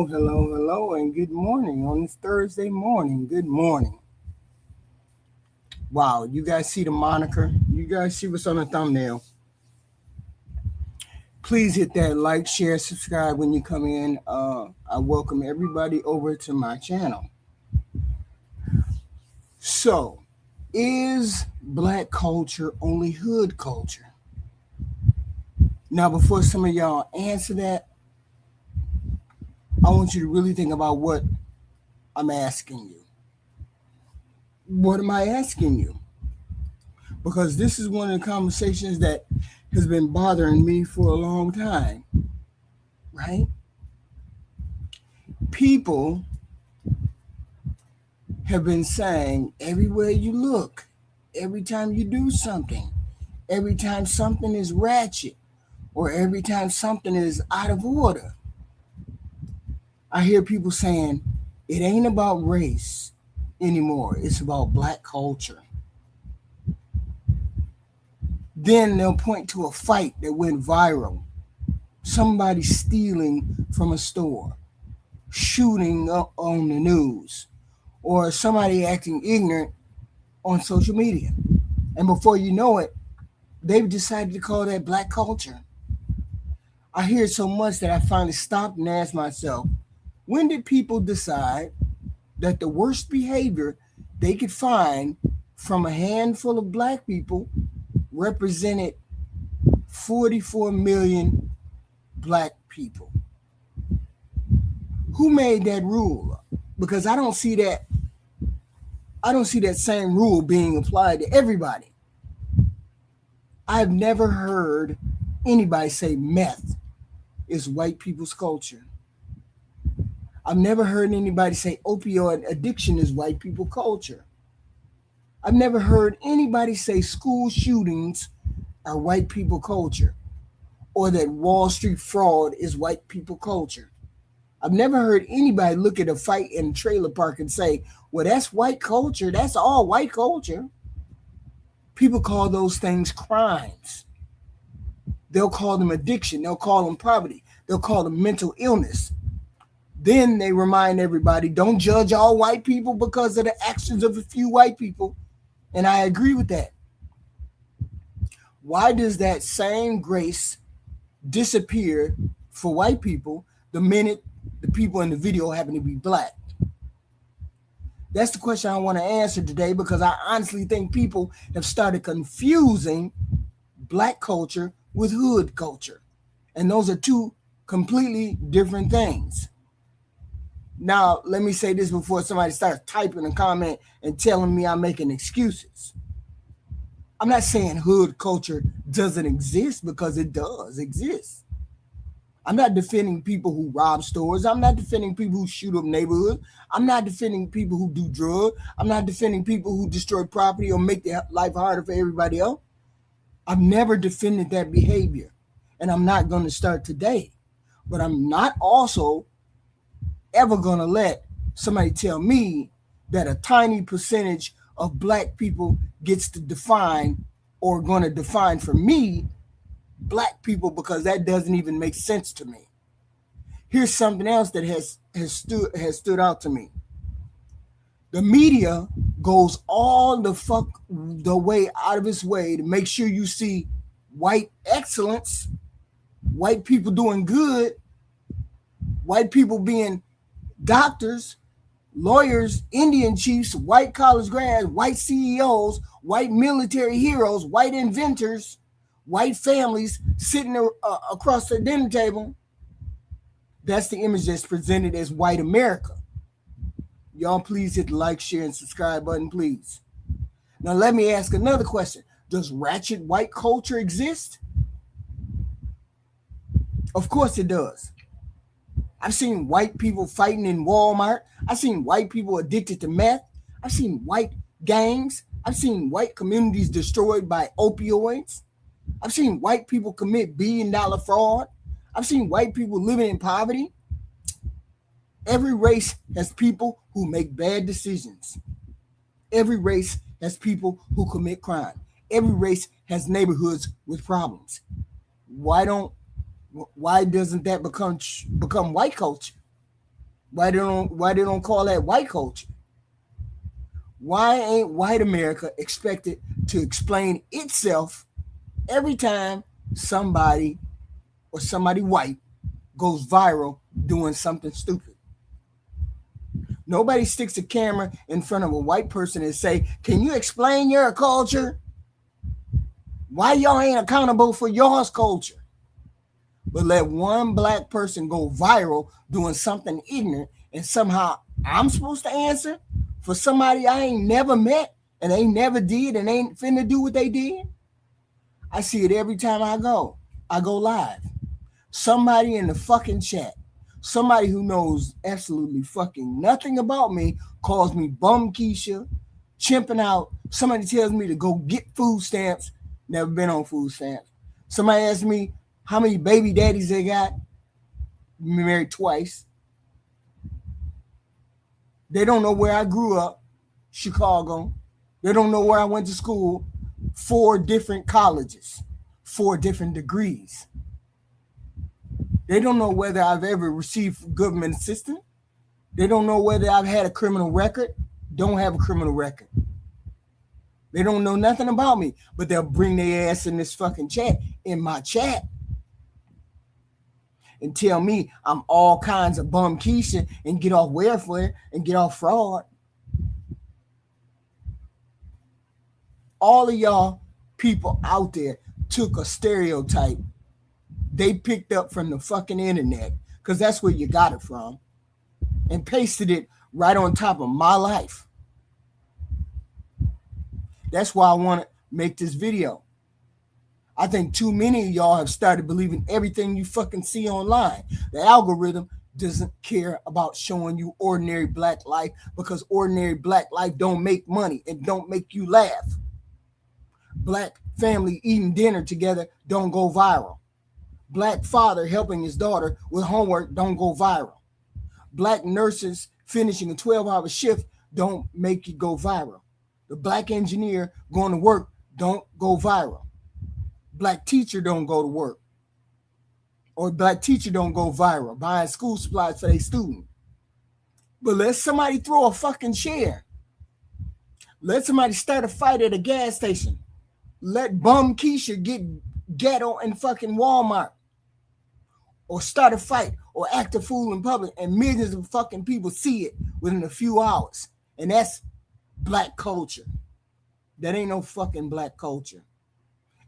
Hello, and good morning on this Thursday morning. Good morning. Wow, you guys see the moniker? You guys see what's on the thumbnail? Please hit that like, share, subscribe when you come in. I welcome everybody over to my channel. So, is black culture only hood culture? Now, before some of y'all answer that, I want you to really think about what I'm asking you. What am I asking you? Because this is one of the conversations that has been bothering me for a long time, right? People have been saying everywhere you look, every time you do something, every time something is ratchet, or every time something is out of order, I hear people saying it ain't about race anymore. It's about black culture. Then they'll point to a fight that went viral. Somebody stealing from a store, shooting up on the news, or somebody acting ignorant on social media. And before you know it, they've decided to call that black culture. I hear it so much that I finally stopped and asked myself, when did people decide that the worst behavior they could find from a handful of black people represented 44 million black people? Who made that rule? Because I don't see that same rule being applied to everybody. I've never heard anybody say meth is white people's culture. I've never heard anybody say opioid addiction is white people culture. I've never heard anybody say school shootings are white people culture, or that Wall Street fraud is white people culture. I've never heard anybody look at a fight in a trailer park and say, well, that's white culture. That's all white culture. People call those things crimes. They'll call them addiction. They'll call them poverty. They'll call them mental illness. Then they remind everybody, don't judge all white people because of the actions of a few white people. And I agree with that. Why does that same grace disappear for white people the minute the people in the video happen to be black? That's the question I want to answer today, because I honestly think people have started confusing black culture with hood culture. And those are two completely different things. Now, let me say this before somebody starts typing a comment and telling me I'm making excuses. I'm not saying hood culture doesn't exist, because it does exist. I'm not defending people who rob stores. I'm not defending people who shoot up neighborhoods. I'm not defending people who do drugs. I'm not defending people who destroy property or make their life harder for everybody else. I've never defended that behavior, and I'm not going to start today. But I'm not also ever going to let somebody tell me that a tiny percentage of black people gets to define, or going to define for me, black people, because that doesn't even make sense to me. Here's something else that has stood out to me. The media goes all the way out of its way to make sure you see white excellence, white people doing good, white people being doctors, lawyers, Indian chiefs, white college grads, white CEOs, white military heroes, white inventors, white families sitting across the dinner table. That's the image that's presented as white America. Y'all please hit the like, share, and subscribe button, please. Now let me ask another question. Does ratchet white culture exist? Of course it does. I've seen white people fighting in Walmart. I've seen white people addicted to meth. I've seen white gangs. I've seen white communities destroyed by opioids. I've seen white people commit billion-dollar fraud. I've seen white people living in poverty. Every race has people who make bad decisions. Every race has people who commit crime. Every race has neighborhoods with problems. Why doesn't that become white culture? Why they don't call that white culture? Why ain't white America expected to explain itself every time somebody or somebody white goes viral doing something stupid? Nobody sticks a camera in front of a white person and say, "Can you explain your culture? Why y'all ain't accountable for y'all's culture?" But let one black person go viral doing something ignorant, and somehow I'm supposed to answer for somebody I ain't never met and ain't never did and ain't finna do what they did. I see it every time I go. I go live. Somebody in the fucking chat, somebody who knows absolutely fucking nothing about me, calls me bum Keisha, chimping out. Somebody tells me to go get food stamps. Never been on food stamps. Somebody asks me how many baby daddies they got. Married twice. They don't know where I grew up, Chicago. They don't know where I went to school. 4 different colleges, 4 different degrees. They don't know whether I've ever received government assistance. They don't know whether I've had a criminal record. Don't have a criminal record. They don't know nothing about me, but they'll bring their ass in this fucking chat, in my chat, and tell me I'm all kinds of bum Keisha and get off welfare and get off fraud. All of y'all people out there took a stereotype they picked up from the fucking internet, because that's where you got it from, and pasted it right on top of my life. That's why I want to make this video. I think too many of y'all have started believing everything you fucking see online. The algorithm doesn't care about showing you ordinary black life, because ordinary black life don't make money and don't make you laugh. Black family eating dinner together don't go viral. Black father helping his daughter with homework don't go viral. Black nurses finishing a 12-hour shift don't make it go viral. The black engineer going to work don't go viral. Black teacher don't go to work. Or black teacher don't go viral buying school supplies for their student. But let somebody throw a fucking chair. Let somebody start a fight at a gas station. Let bum Keisha get ghetto in fucking Walmart. Or start a fight or act a fool in public, and millions of fucking people see it within a few hours. And that's black culture. That ain't no fucking black culture.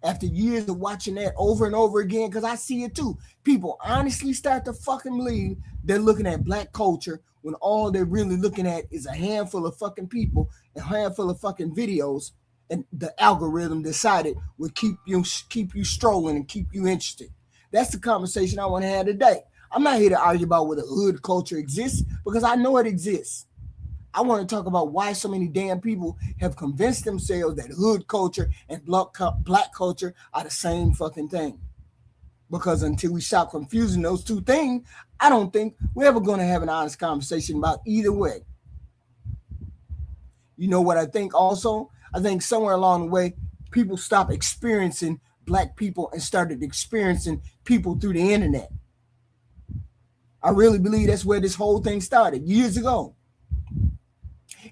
After years of watching that over and over again, because I see it too, people honestly start to fucking believe they're looking at black culture when all they're really looking at is a handful of fucking people, a handful of fucking videos, and the algorithm decided would keep you strolling and keep you interested. That's the conversation I want to have today. I'm not here to argue about whether hood culture exists, because I know it exists. I want to talk about why so many damn people have convinced themselves that hood culture and black culture are the same fucking thing. Because until we stop confusing those two things, I don't think we're ever going to have an honest conversation about either way. You know what I think also? I think somewhere along the way, people stopped experiencing black people and started experiencing people through the internet. I really believe that's where this whole thing started years ago.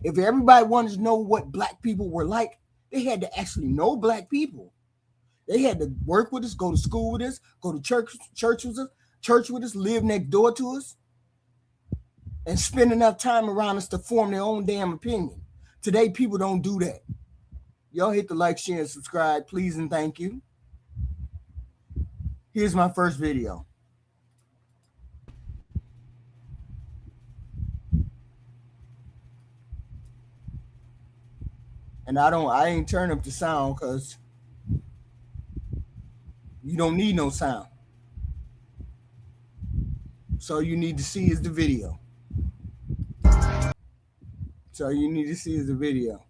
If everybody wanted to know what black people were like, they had to actually know black people. They had to work with us, go to school with us, go to church with us, live next door to us, and spend enough time around us to form their own damn opinion. Today, people don't do that. Y'all hit the like, share, and subscribe, please and thank you. Here's my first video. And I ain't turn up the sound because you don't need no sound. So you need to see is the video. So you need to see is the video.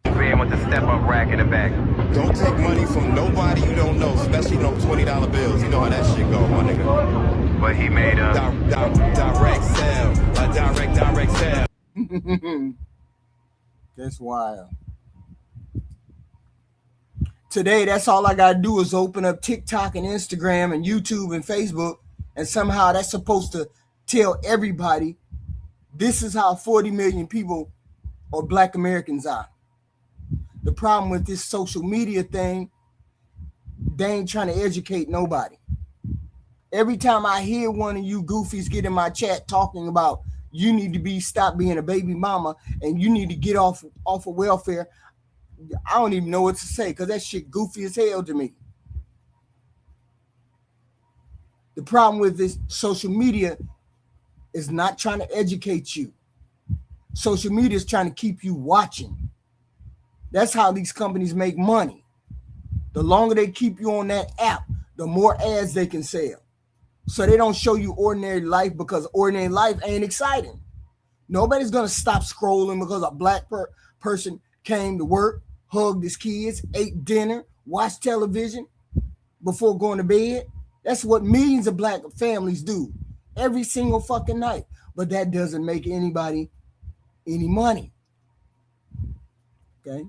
With the step-up rack in the back. Don't take money from nobody you don't know, especially no $20 bills. You know how that shit go, my nigga. But he made a direct sale. A direct sale. That's wild. Today, that's all I gotta do is open up TikTok and Instagram and YouTube and Facebook, and somehow that's supposed to tell everybody this is how 40 million people or Black Americans are. The problem with this social media thing, they ain't trying to educate nobody. Every time I hear one of you goofies get in my chat talking about you need to stop being a baby mama and you need to get off of welfare, I don't even know what to say because that shit goofy as hell to me. The problem with this social media is not trying to educate you. Social media is trying to keep you watching. That's how these companies make money. The longer they keep you on that app, the more ads they can sell. So they don't show you ordinary life because ordinary life ain't exciting. Nobody's going to stop scrolling because a Black person came to work, hugged his kids, ate dinner, watched television before going to bed. That's what millions of Black families do every single fucking night. But that doesn't make anybody any money. Okay?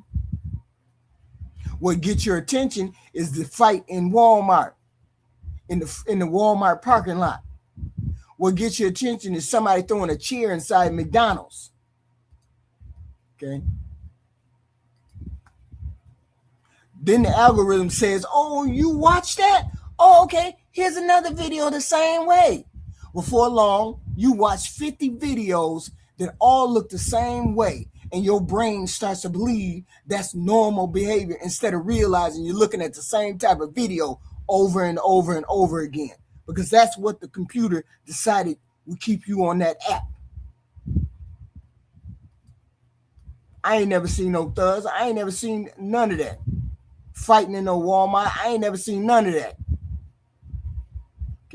What gets your attention is the fight in Walmart, in the Walmart parking lot. What gets your attention is somebody throwing a chair inside McDonald's. Okay. Then the algorithm says, oh, you watch that? Oh, okay, here's another video the same way. Before long, you watch 50 videos that all look the same way, and your brain starts to believe that's normal behavior instead of realizing you're looking at the same type of video over and over and over again, because that's what the computer decided would keep you on that app. I ain't never seen no thugs. I ain't never seen none of that. Fighting in no Walmart. I ain't never seen none of that.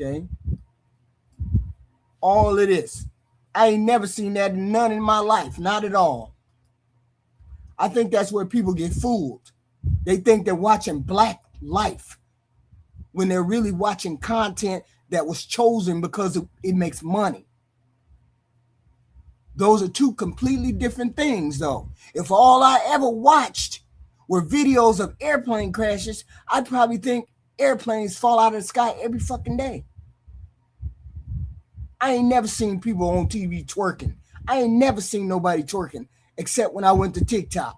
Okay? All of this. I ain't never seen that none in my life. Not at all. I think that's where people get fooled. They think they're watching Black life when they're really watching content that was chosen because it makes money. Those are two completely different things, though. If all I ever watched were videos of airplane crashes, I'd probably think airplanes fall out of the sky every fucking day. I ain't never seen people on TV twerking. I ain't never seen nobody twerking except when I went to TikTok.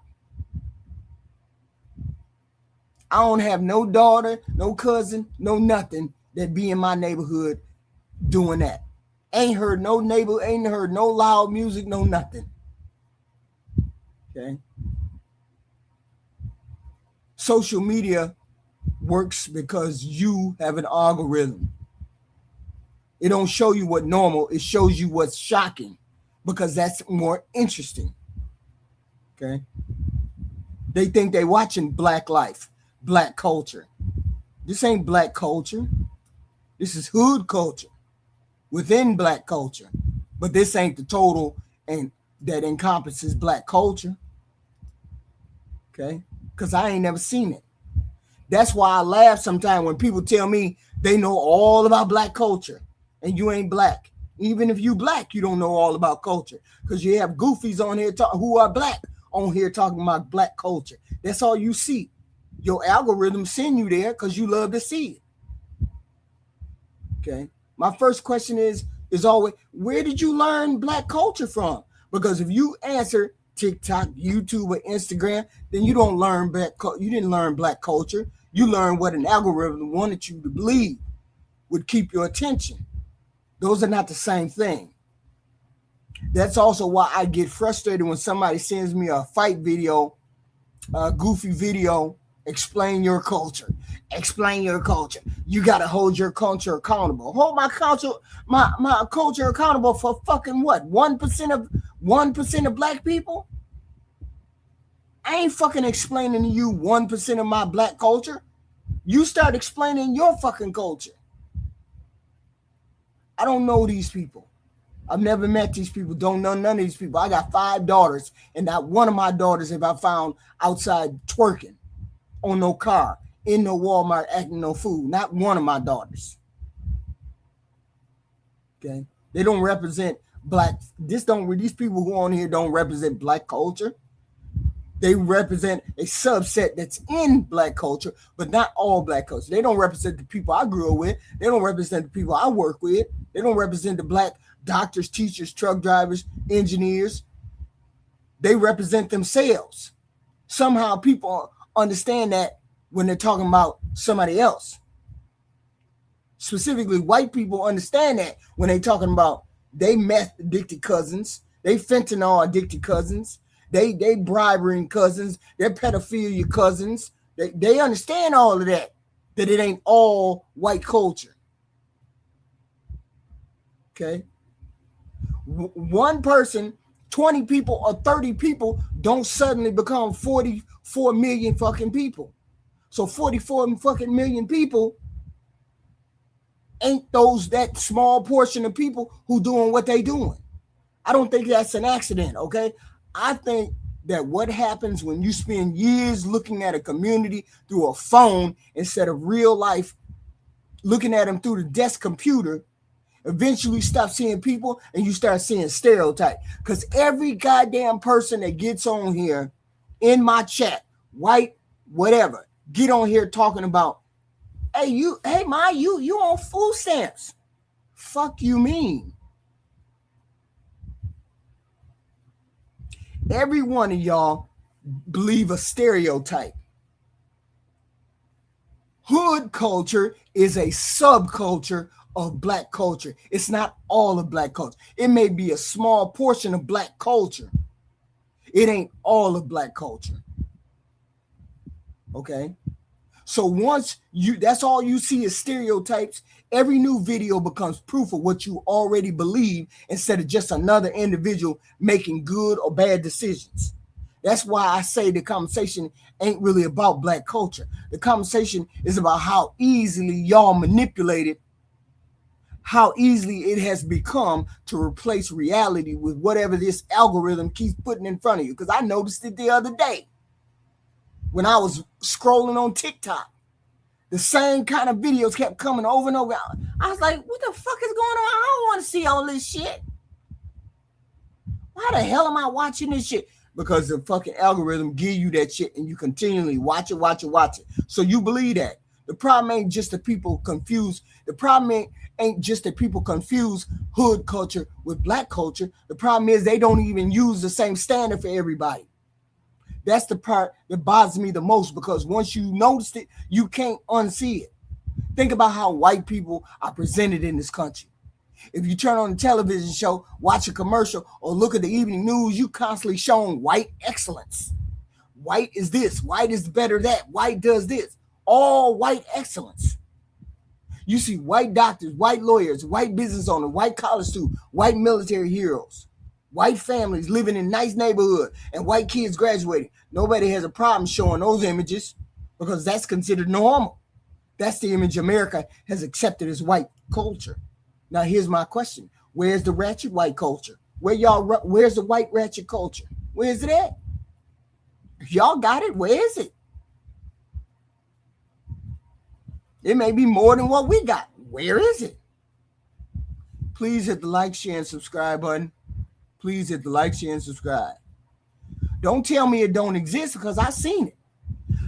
I don't have no daughter, no cousin, no nothing that be in my neighborhood doing that. Ain't heard no neighbor, ain't heard no loud music, no nothing. Okay. Social media works because you have an algorithm. It don't show you what normal, it shows you what's shocking because that's more interesting. Okay. They think they watching Black life, Black culture. This ain't Black culture. This is hood culture within Black culture. But this ain't the total and that encompasses Black culture. Okay? Because I ain't never seen it. That's why I laugh sometimes when people tell me they know all about Black culture and you ain't Black. Even if you Black, you don't know all about culture because you have goofies on here who are Black on here talking about Black culture. That's all you see. Your algorithm send you there because you love to see it. Okay. My first question is always, where did you learn Black culture from? Because if you answer TikTok, YouTube, or Instagram, then you don't learn you didn't learn Black culture. You learned what an algorithm wanted you to believe would keep your attention. Those are not the same thing. That's also why I get frustrated when somebody sends me a fight video, a goofy video. Explain your culture. Explain your culture. You got to hold your culture accountable. Hold my culture, my culture accountable for fucking what? 1% of Black people? I ain't fucking explaining to you 1% of my Black culture. You start explaining your fucking culture. I don't know these people. I've never met these people. Don't know none of these people. I got 5 daughters, and not one of my daughters have I found outside twerking on no car, in no Walmart, acting no food. Not one of my daughters. Okay, they don't represent black. These people who are on here don't represent black culture. They represent a subset that's in black culture, but not all black culture. They don't represent the people I grew up with. They don't represent the people I work with. They don't represent the black doctors, teachers, truck drivers, engineers. They represent themselves. Somehow people understand that when they're talking about somebody else. Specifically, white people understand that when they're talking about they meth addicted cousins, they fentanyl addicted cousins, they bribery cousins, they're pedophilia cousins. They understand all of that it ain't all white culture. Okay. One person, 20 people or 30 people don't suddenly become 44 million fucking people. So 44 fucking million people ain't that small portion of people who doing what they doing. I don't think that's an accident, okay? I think that what happens when you spend years looking at a community through a phone instead of real life, looking at them through the desk computer, eventually stop seeing people and you start seeing stereotype. Because every goddamn person that gets on here in my chat, white, whatever, get on here talking about, hey, you on food stamps. Fuck you mean? Every one of y'all believe a stereotype. Hood culture is a subculture of black culture. It's not all of black culture. It may be a small portion of black culture. It ain't all of black culture. Okay? So once that's all you see is stereotypes, every new video becomes proof of what you already believe instead of just another individual making good or bad decisions. That's why I say the conversation ain't really about black culture. The conversation is about how easily y'all manipulated, how easily it has become to replace reality with whatever this algorithm keeps putting in front of you. Because I noticed it the other day when I was scrolling on TikTok. The same kind of videos kept coming over and over. I was like, what the fuck is going on? I don't want to see all this shit. Why the hell am I watching this shit? Because the fucking algorithm give you that shit and you continually watch it. So you believe that. The problem ain't just that people confuse. The problem ain't just that people confuse hood culture with black culture. The problem is they don't even use the same standard for everybody. That's the part that bothers me the most, because once you notice it, you can't unsee it. Think about how white people are presented in this country. If you turn on a television show, watch a commercial, or look at the evening news, you constantly showing white excellence. White is this, white is better that, white does this. All white excellence. You see white doctors, white lawyers, white business owners, white college students, white military heroes, white families living in nice neighborhood, and white kids graduating. Nobody has a problem showing those images because that's considered normal. That's the image America has accepted as white culture. Now, here's my question. Where's the ratchet white culture? Where's the white ratchet culture? Where's it at? If y'all got it, where is it? It may be more than what we got. Where is it? Please hit the like, share, and subscribe button. Please hit the like, share, and subscribe. Don't tell me it don't exist, because I've seen it.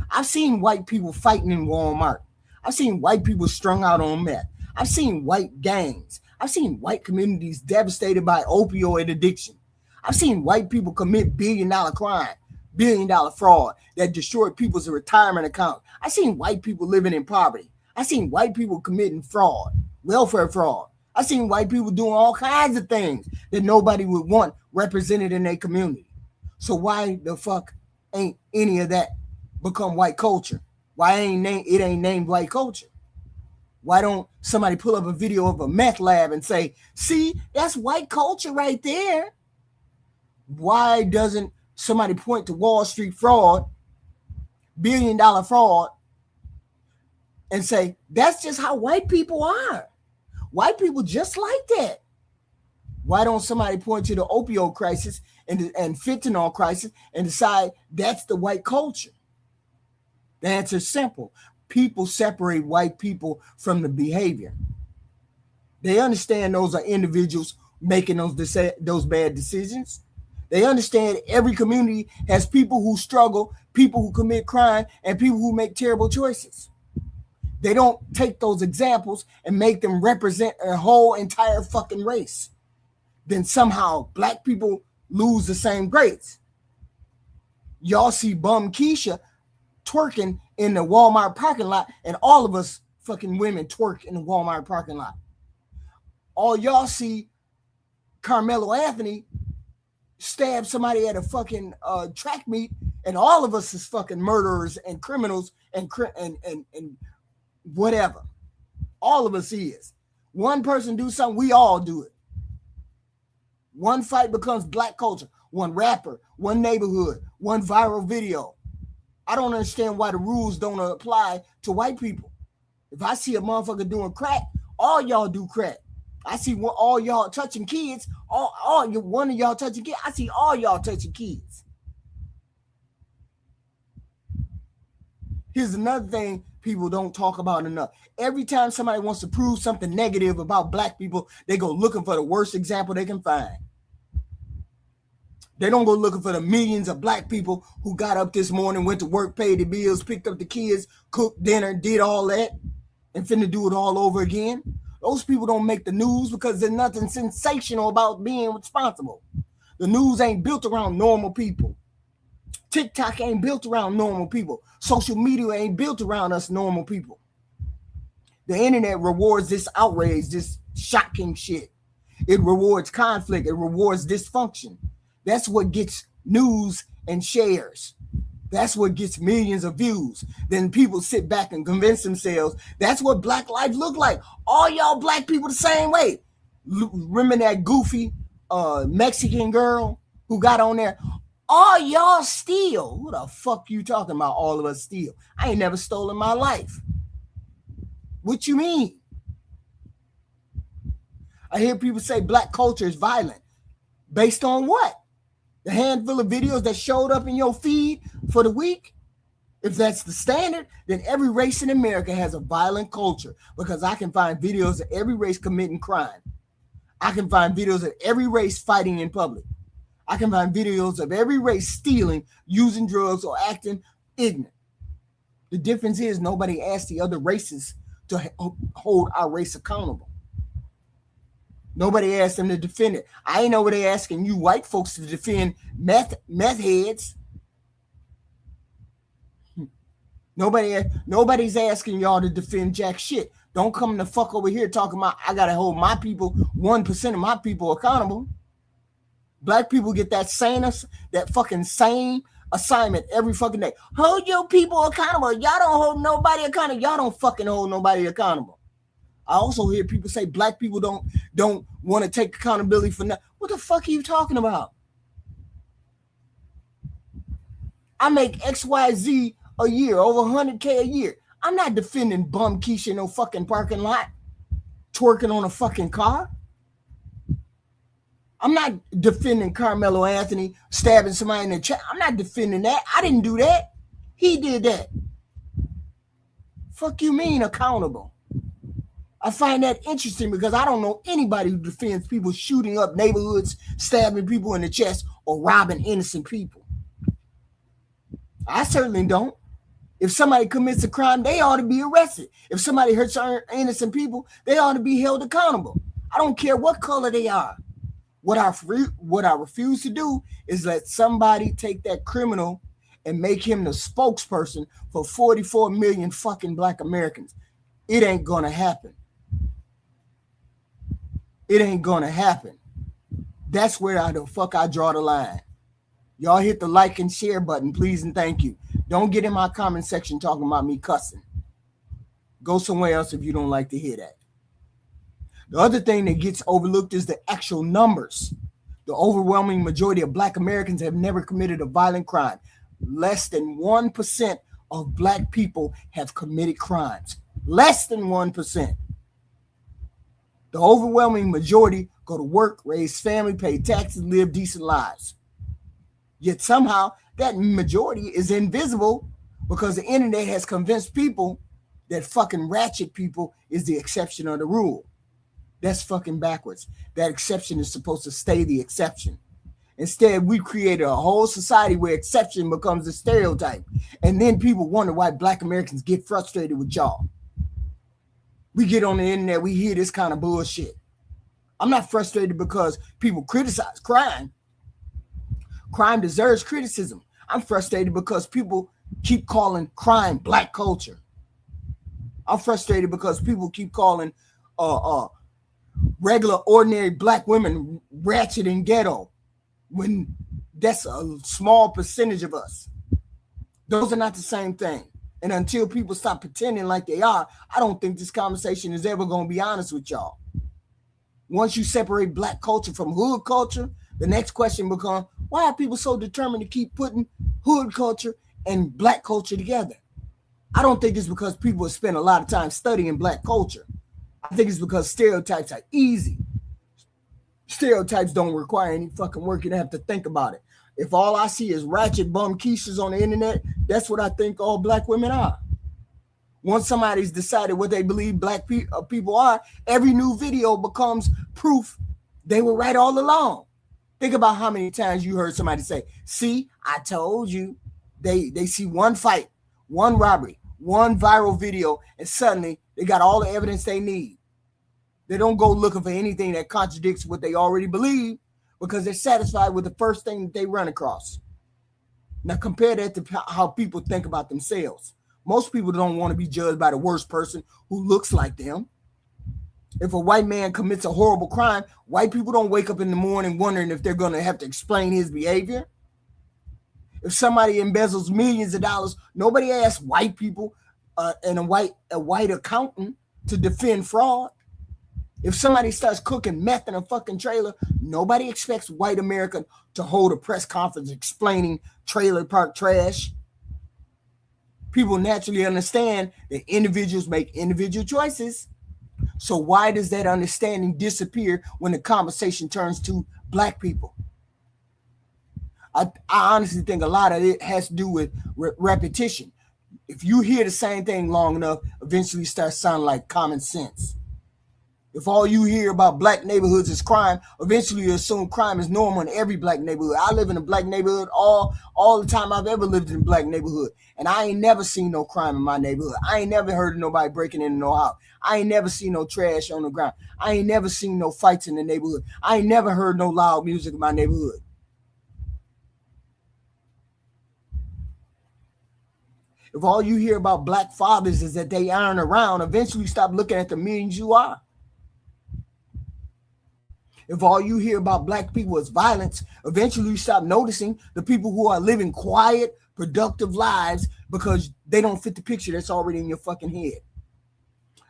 I've seen white people fighting in Walmart. I've seen white people strung out on meth. I've seen white gangs. I've seen white communities devastated by opioid addiction. I've seen white people commit billion-dollar crime, billion-dollar fraud that destroyed people's retirement accounts. I've seen white people living in poverty. I've seen white people committing fraud, welfare fraud. I've seen white people doing all kinds of things that nobody would want represented in their community. So why the fuck ain't any of that become white culture? Why ain't named white culture? Why don't somebody pull up a video of a meth lab and say, see, that's white culture right there? Why doesn't somebody point to Wall Street fraud, billion-dollar fraud, and say, that's just how white people are? White people just like that. Why don't somebody point to the opioid crisis and fentanyl crisis and decide that's the white culture? The answer is simple. People separate white people from the behavior. They understand those are individuals making those bad decisions. They understand every community has people who struggle, people who commit crime, and people who make terrible choices. They don't take those examples and make them represent a whole entire fucking race. Then somehow black people lose the same grades. Y'all see bum Keisha twerking in the Walmart parking lot, and all of us fucking women twerk in the Walmart parking lot. All y'all see Carmelo Anthony stab somebody at a fucking track meet, and all of us is fucking murderers and criminals and whatever. All of us is. One person do something, we all do it. One fight becomes black culture. One rapper, one neighborhood, one viral video. I don't understand why the rules don't apply to white people. If I see a motherfucker doing crack, all y'all do crack. I see all y'all touching kids. One of y'all touching kids. I see all y'all touching kids. Here's another thing people don't talk about enough. Every time somebody wants to prove something negative about black people, they go looking for the worst example they can find. They don't go looking for the millions of black people who got up this morning, went to work, paid the bills, picked up the kids, cooked dinner, did all that, and finna do it all over again. Those people don't make the news because there's nothing sensational about being responsible. The news ain't built around normal people. TikTok ain't built around normal people. Social media ain't built around us normal people. The internet rewards this outrage, this shocking shit. It rewards conflict. It rewards dysfunction. That's what gets news and shares. That's what gets millions of views. Then people sit back and convince themselves that's what black life look like. All y'all black people the same way. Remember that goofy Mexican girl who got on there? All y'all steal. Who the fuck you talking about? All of us steal. I ain't never stolen my life. What you mean? I hear people say black culture is violent. Based on what? The handful of videos that showed up in your feed for the week? If that's the standard, then every race in America has a violent culture, because I can find videos of every race committing crime. I can find videos of every race fighting in public. I can find videos of every race stealing, using drugs, or acting ignorant. The difference is nobody asked the other races to hold our race accountable. Nobody asked them to defend it. I ain't know what they asking you white folks to defend meth heads. Nobody's asking y'all to defend jack shit. Don't come the fuck over here talking about I gotta hold my people, 1% of my people accountable. Black people get that fucking same assignment every fucking day. Hold your people accountable. Y'all don't hold nobody accountable. Y'all don't fucking hold nobody accountable. I also hear people say black people don't want to take accountability for nothing. What the fuck are you talking about? I make XYZ a year, over 100K a year. I'm not defending bum Keisha in no fucking parking lot, twerking on a fucking car. I'm not defending Carmelo Anthony stabbing somebody in the chest. I'm not defending that. I didn't do that. He did that. Fuck you mean accountable? I find that interesting because I don't know anybody who defends people shooting up neighborhoods, stabbing people in the chest, or robbing innocent people. I certainly don't. If somebody commits a crime, they ought to be arrested. If somebody hurts innocent people, they ought to be held accountable. I don't care what color they are. What I refuse to do is let somebody take that criminal and make him the spokesperson for 44 million fucking black Americans. It ain't gonna happen. It ain't gonna happen. That's where I draw the line. Y'all hit the like and share button, please and thank you. Don't get in my comment section talking about me cussing. Go somewhere else if you don't like to hear that. The other thing that gets overlooked is the actual numbers. The overwhelming majority of black Americans have never committed a violent crime. Less than 1% of black people have committed crimes. Less than 1%. The overwhelming majority go to work, raise family, pay taxes, live decent lives. Yet somehow that majority is invisible because the internet has convinced people that fucking ratchet people is the exception of the rule. That's fucking backwards. That exception is supposed to stay the exception. Instead, we created a whole society where exception becomes a stereotype. And then people wonder why Black Americans get frustrated with y'all. We get on the internet, we hear this kind of bullshit. I'm not frustrated because people criticize crime. Crime deserves criticism. I'm frustrated because people keep calling crime Black culture. I'm frustrated because people keep calling regular, ordinary Black women ratchet and ghetto when that's a small percentage of us. Those are not the same thing. And until people stop pretending like they are, I don't think this conversation is ever going to be honest with y'all. Once you separate Black culture from hood culture, the next question becomes, why are people so determined to keep putting hood culture and Black culture together? I don't think it's because people have spent a lot of time studying Black culture. I think it's because stereotypes are easy. Stereotypes don't require any fucking work. You don't have to think about it. If all I see is ratchet bum quiches on the internet, that's what I think all Black women are. Once somebody's decided what they believe Black people are, every new video becomes proof they were right all along. Think about how many times you heard somebody say, see, I told you. They see one fight, one robbery, one viral video, and suddenly they got all the evidence they need. They don't go looking for anything that contradicts what they already believe because they're satisfied with the first thing that they run across. Now compare that to how people think about themselves. Most people don't want to be judged by the worst person who looks like them. If a white man commits a horrible crime, white people don't wake up in the morning wondering if they're going to have to explain his behavior. If somebody embezzles millions of dollars, nobody asks white people and a white accountant to defend fraud. If somebody starts cooking meth in a fucking trailer, nobody expects white America to hold a press conference explaining trailer park trash. People naturally understand that individuals make individual choices. So why does that understanding disappear when the conversation turns to Black people? I honestly think a lot of it has to do with repetition. If you hear the same thing long enough, eventually it starts sounding like common sense. If all you hear about Black neighborhoods is crime, eventually you assume crime is normal in every Black neighborhood. I live in a Black neighborhood all the time I've ever lived in a Black neighborhood. And I ain't never seen no crime in my neighborhood. I ain't never heard of nobody breaking into no house. I ain't never seen no trash on the ground. I ain't never seen no fights in the neighborhood. I ain't never heard no loud music in my neighborhood. If all you hear about Black fathers is that they aren't around, eventually stop looking at the millions you are. If all you hear about Black people is violence, eventually you stop noticing the people who are living quiet, productive lives because they don't fit the picture that's already in your fucking head.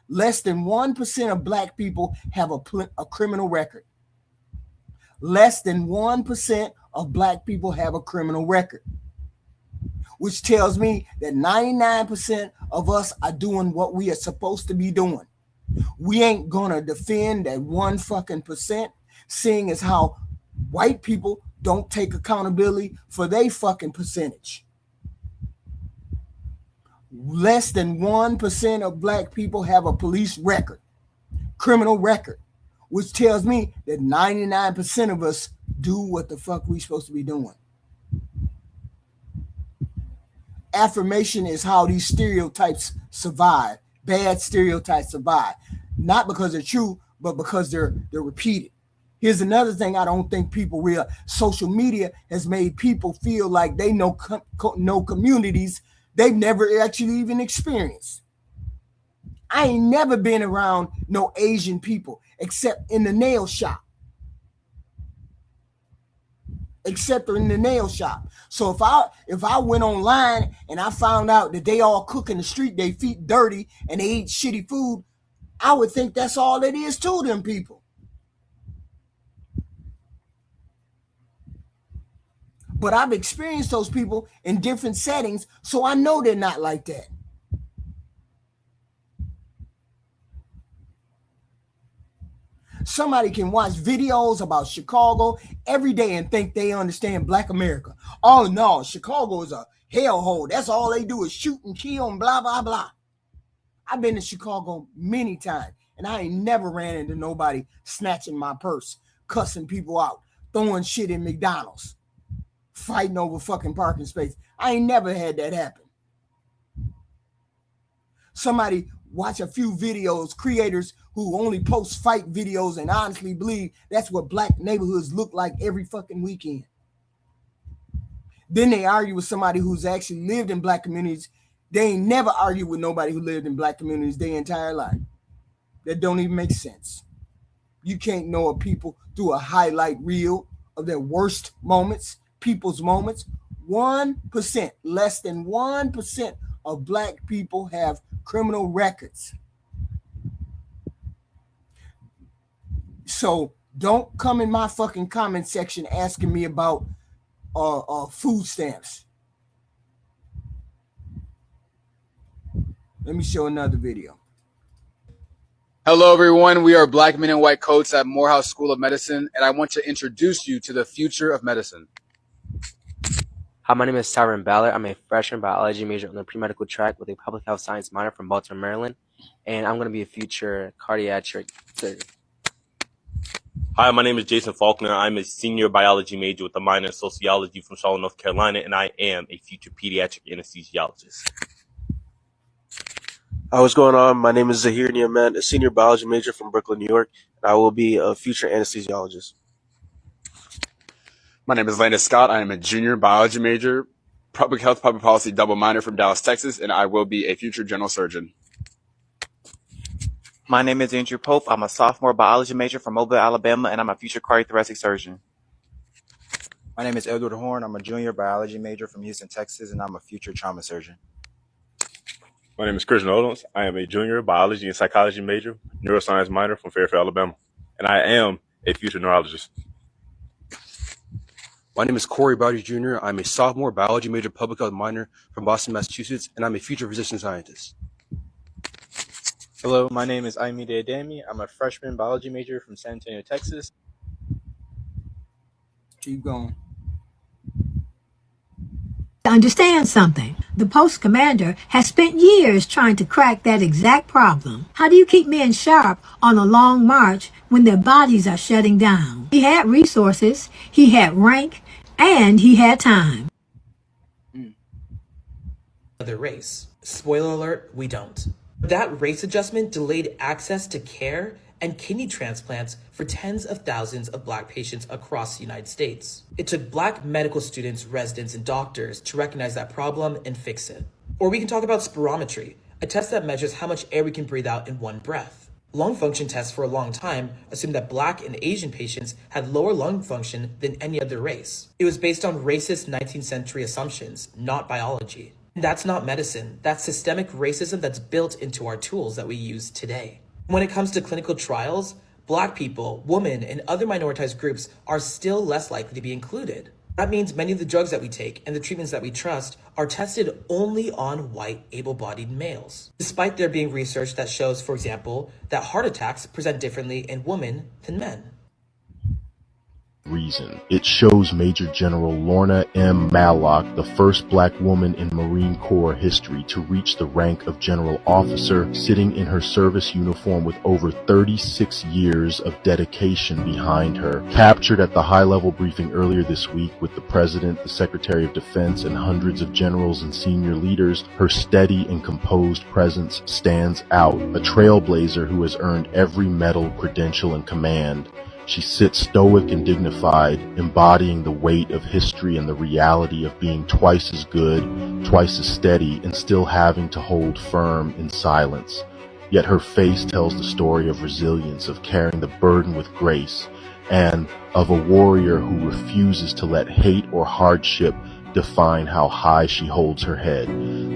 Less than 1% of Black people have a criminal record. Less than 1% of Black people have a criminal record, which tells me that 99% of us are doing what we are supposed to be doing. We ain't gonna defend that one fucking percent, seeing as how white people don't take accountability for their fucking percentage. Less than 1% of Black people have a police record, criminal record, which tells me that 99% of us do what the fuck we supposed to be doing. Affirmation is how these stereotypes survive. Bad stereotypes survive, not because they're true, but because they're repeated. Here's another thing I don't think people realize. Social media has made people feel like they know communities they've never actually even experienced. I ain't never been around no Asian people except in the nail shop. So if I went online and I found out that they all cook in the street, they feet dirty, and they eat shitty food, I would think that's all it is to them people. But I've experienced those people in different settings, so I know they're not like that. Somebody can watch videos about Chicago every day and think they understand Black America. Oh no, Chicago is a hellhole. That's all they do is shoot and kill and blah, blah, blah. I've been to Chicago many times, and I ain't never ran into nobody snatching my purse, cussing people out, throwing shit in McDonald's, fighting over fucking parking space. I ain't never had that happen. Somebody watch a few videos, creators who only post fight videos and honestly believe that's what Black neighborhoods look like every fucking weekend. Then they argue with somebody who's actually lived in Black communities. They ain't never argued with nobody who lived in Black communities their entire life. That don't even make sense. You can't know a people through a highlight reel of their worst moments, people's moments. 1%, less than 1% of Black people have criminal records. So don't come in my fucking comment section asking me about food stamps. Let me show another video. Hello, everyone. We are Black Men in White Coats at Morehouse School of Medicine, and I want to introduce you to the future of medicine. Hi, my name is Tyron Ballard. I'm a freshman biology major on the pre-medical track with a public health science minor from Baltimore, Maryland, and I'm going to be a future cardiac surgeon. Hi, my name is Jason Faulkner. I'm a senior biology major with a minor in sociology from Charlotte, North Carolina, and I am a future pediatric anesthesiologist. Hi, what's going on? My name is Zahir Niamet, a senior biology major from Brooklyn, New York, and I will be a future anesthesiologist. My name is Landon Scott. I am a junior biology major, public health, public policy double minor from Dallas, Texas, and I will be a future general surgeon. My name is Andrew Pope. I'm a sophomore biology major from Mobile, Alabama, and I'm a future cardiothoracic surgeon. My name is Edward Horn. I'm a junior biology major from Houston, Texas, and I'm a future trauma surgeon. My name is Christian Odons. I am a junior biology and psychology major, neuroscience minor from Fairfield, Alabama, and I am a future neurologist. My name is Corey Bowdy Jr. I'm a sophomore biology major, public health minor from Boston, Massachusetts, and I'm a future physician scientist. Hello, my name is Aimide Ademi. I'm a freshman biology major from San Antonio, Texas. Keep going. Understand something. The post commander has spent years trying to crack that exact problem. How do you keep men sharp on a long march when their bodies are shutting down? He had resources, he had rank, and he had time. Other race. Spoiler alert, we don't. That race adjustment delayed access to care and kidney transplants for tens of thousands of Black patients across the United States. It took Black medical students, residents, and doctors to recognize that problem and fix it. Or we can talk about spirometry, a test that measures how much air we can breathe out in one breath. Lung function tests for a long time assumed that Black and Asian patients had lower lung function than any other race. It was based on racist 19th century assumptions, not biology. And that's not medicine. That's systemic racism that's built into our tools that we use today. When it comes to clinical trials, Black people, women, and other minoritized groups are still less likely to be included. That means many of the drugs that we take and the treatments that we trust are tested only on white, able-bodied males, despite there being research that shows, for example, that heart attacks present differently in women than men. Reason. It shows Major General Lorna M. Mallock, the first Black woman in Marine Corps history to reach the rank of general officer, sitting in her service uniform with over 36 years of dedication behind her. Captured at the high-level briefing earlier this week with the President, the Secretary of Defense, and hundreds of generals and senior leaders, her steady and composed presence stands out, a trailblazer who has earned every medal, credential, and command. She sits stoic and dignified, embodying the weight of history and the reality of being twice as good, twice as steady, and still having to hold firm in silence. Yet her face tells the story of resilience, of carrying the burden with grace, and of a warrior who refuses to let hate or hardship define how high she holds her head.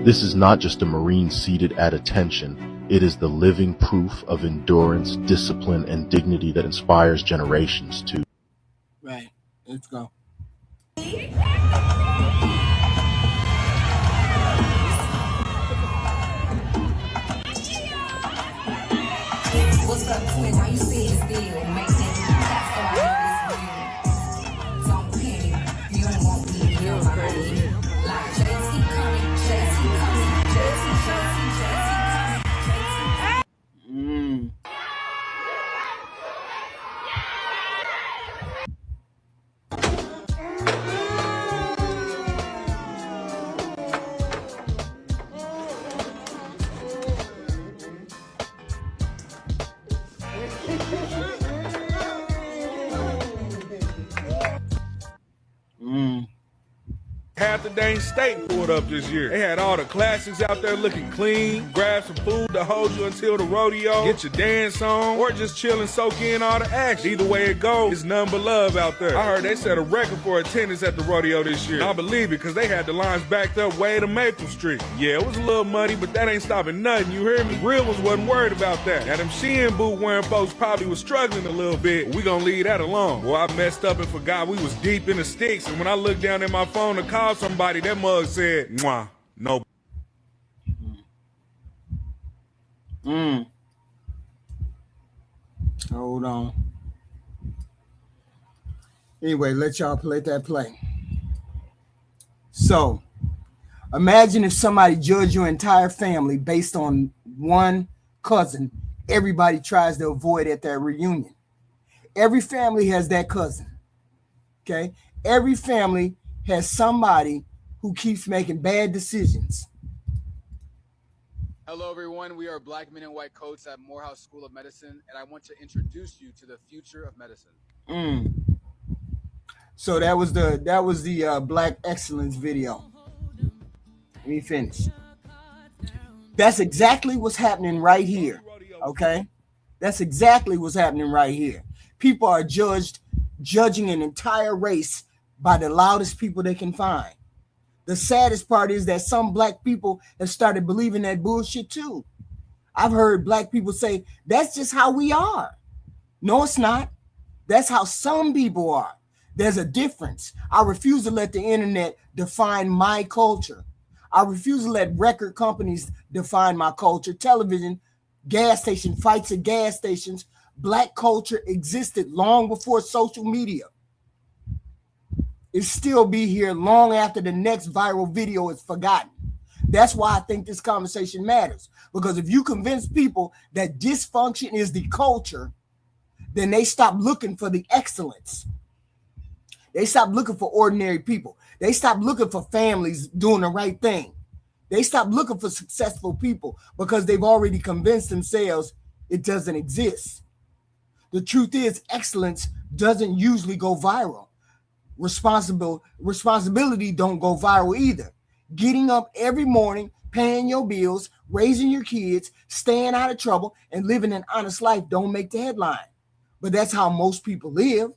This is not just a Marine seated at attention. It is the living proof of endurance, discipline, and dignity that inspires generations to. Right. Let's go. What's Half the dang state pulled up this year. They had all the classics out there looking clean. Grab some food to hold you until the rodeo. Get your dance on, or just chill and soak in all the action. Either way it goes, it's none but love out there. I heard they set a record for attendance at the rodeo this year. And I believe it, because they had the lines backed up way to Maple Street. Yeah, it was a little muddy, but that ain't stopping nothing, you hear me? Real ones wasn't worried about that. Now them Shein boot wearing folks probably was struggling a little bit, but we gonna leave that alone. Well, I messed up and forgot we was deep in the sticks, and when I looked down at my phone to call somebody, that mug said, "Mwah, no." Hold on. Anyway, let y'all play that play. So, imagine if somebody judged your entire family based on one cousin everybody tries to avoid at their reunion. Every family has that cousin. Okay? Every family has somebody who keeps making bad decisions. Hello, everyone. We are Black Men in White Coats at Morehouse School of Medicine, and I want to introduce you to the future of medicine. So that was the Black Excellence video. Let me finish. That's exactly what's happening right here. Okay, that's exactly what's happening right here. People are judging an entire race by the loudest people they can find. The saddest part is that some black people have started believing that bullshit too. I've heard black people say, that's just how we are. No, it's not. That's how some people are. There's a difference. I refuse to let the internet define my culture. I refuse to let record companies define my culture. Television, gas station, fights at gas stations. Black culture existed long before social media. It still be here long after the next viral video is forgotten. That's why I think this conversation matters. Because if you convince people that dysfunction is the culture, then they stop looking for the excellence. They stop looking for ordinary people. They stop looking for families doing the right thing. They stop looking for successful people because they've already convinced themselves it doesn't exist. The truth is, excellence doesn't usually go viral. Responsibility don't go viral either. Getting up every morning, paying your bills, raising your kids, staying out of trouble, and living an honest life don't make the headline. But that's how most people live.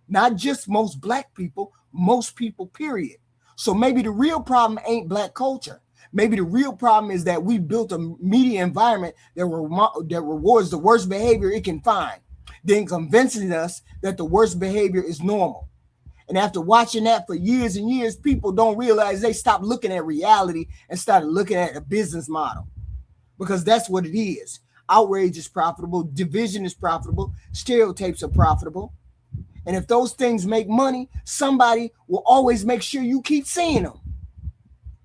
Not just most black people, most people, period. So maybe the real problem ain't black culture. Maybe the real problem is that we built a media environment that rewards the worst behavior it can find, then convincing us that the worst behavior is normal. And after watching that for years and years, people don't realize they stopped looking at reality and started looking at a business model. Because that's what it is. Outrage is profitable. Division is profitable. Stereotypes are profitable. And if those things make money, somebody will always make sure you keep seeing them.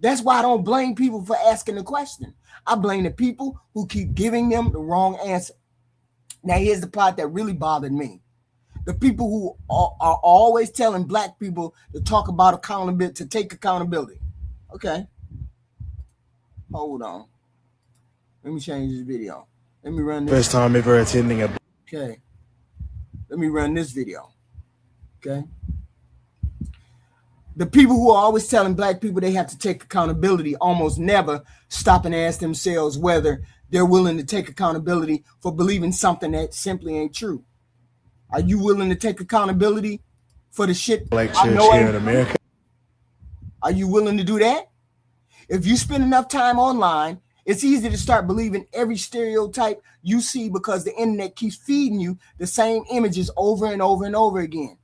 That's why I don't blame people for asking the question. I blame the people who keep giving them the wrong answer. Now, here's the part that really bothered me. The people who are always telling black people to talk about accountability, to take accountability. Okay. Hold on. Let me change this video. Let me run this. First time ever attending a... Okay. Let me run this video. Okay. The people who are always telling black people they have to take accountability almost never stop and ask themselves whether they're willing to take accountability for believing something that simply ain't true. Are you willing to take accountability for the shit? Black church here in America. Are you willing to do that? If you spend enough time online, it's easy to start believing every stereotype you see because the internet keeps feeding you the same images over and over and over again.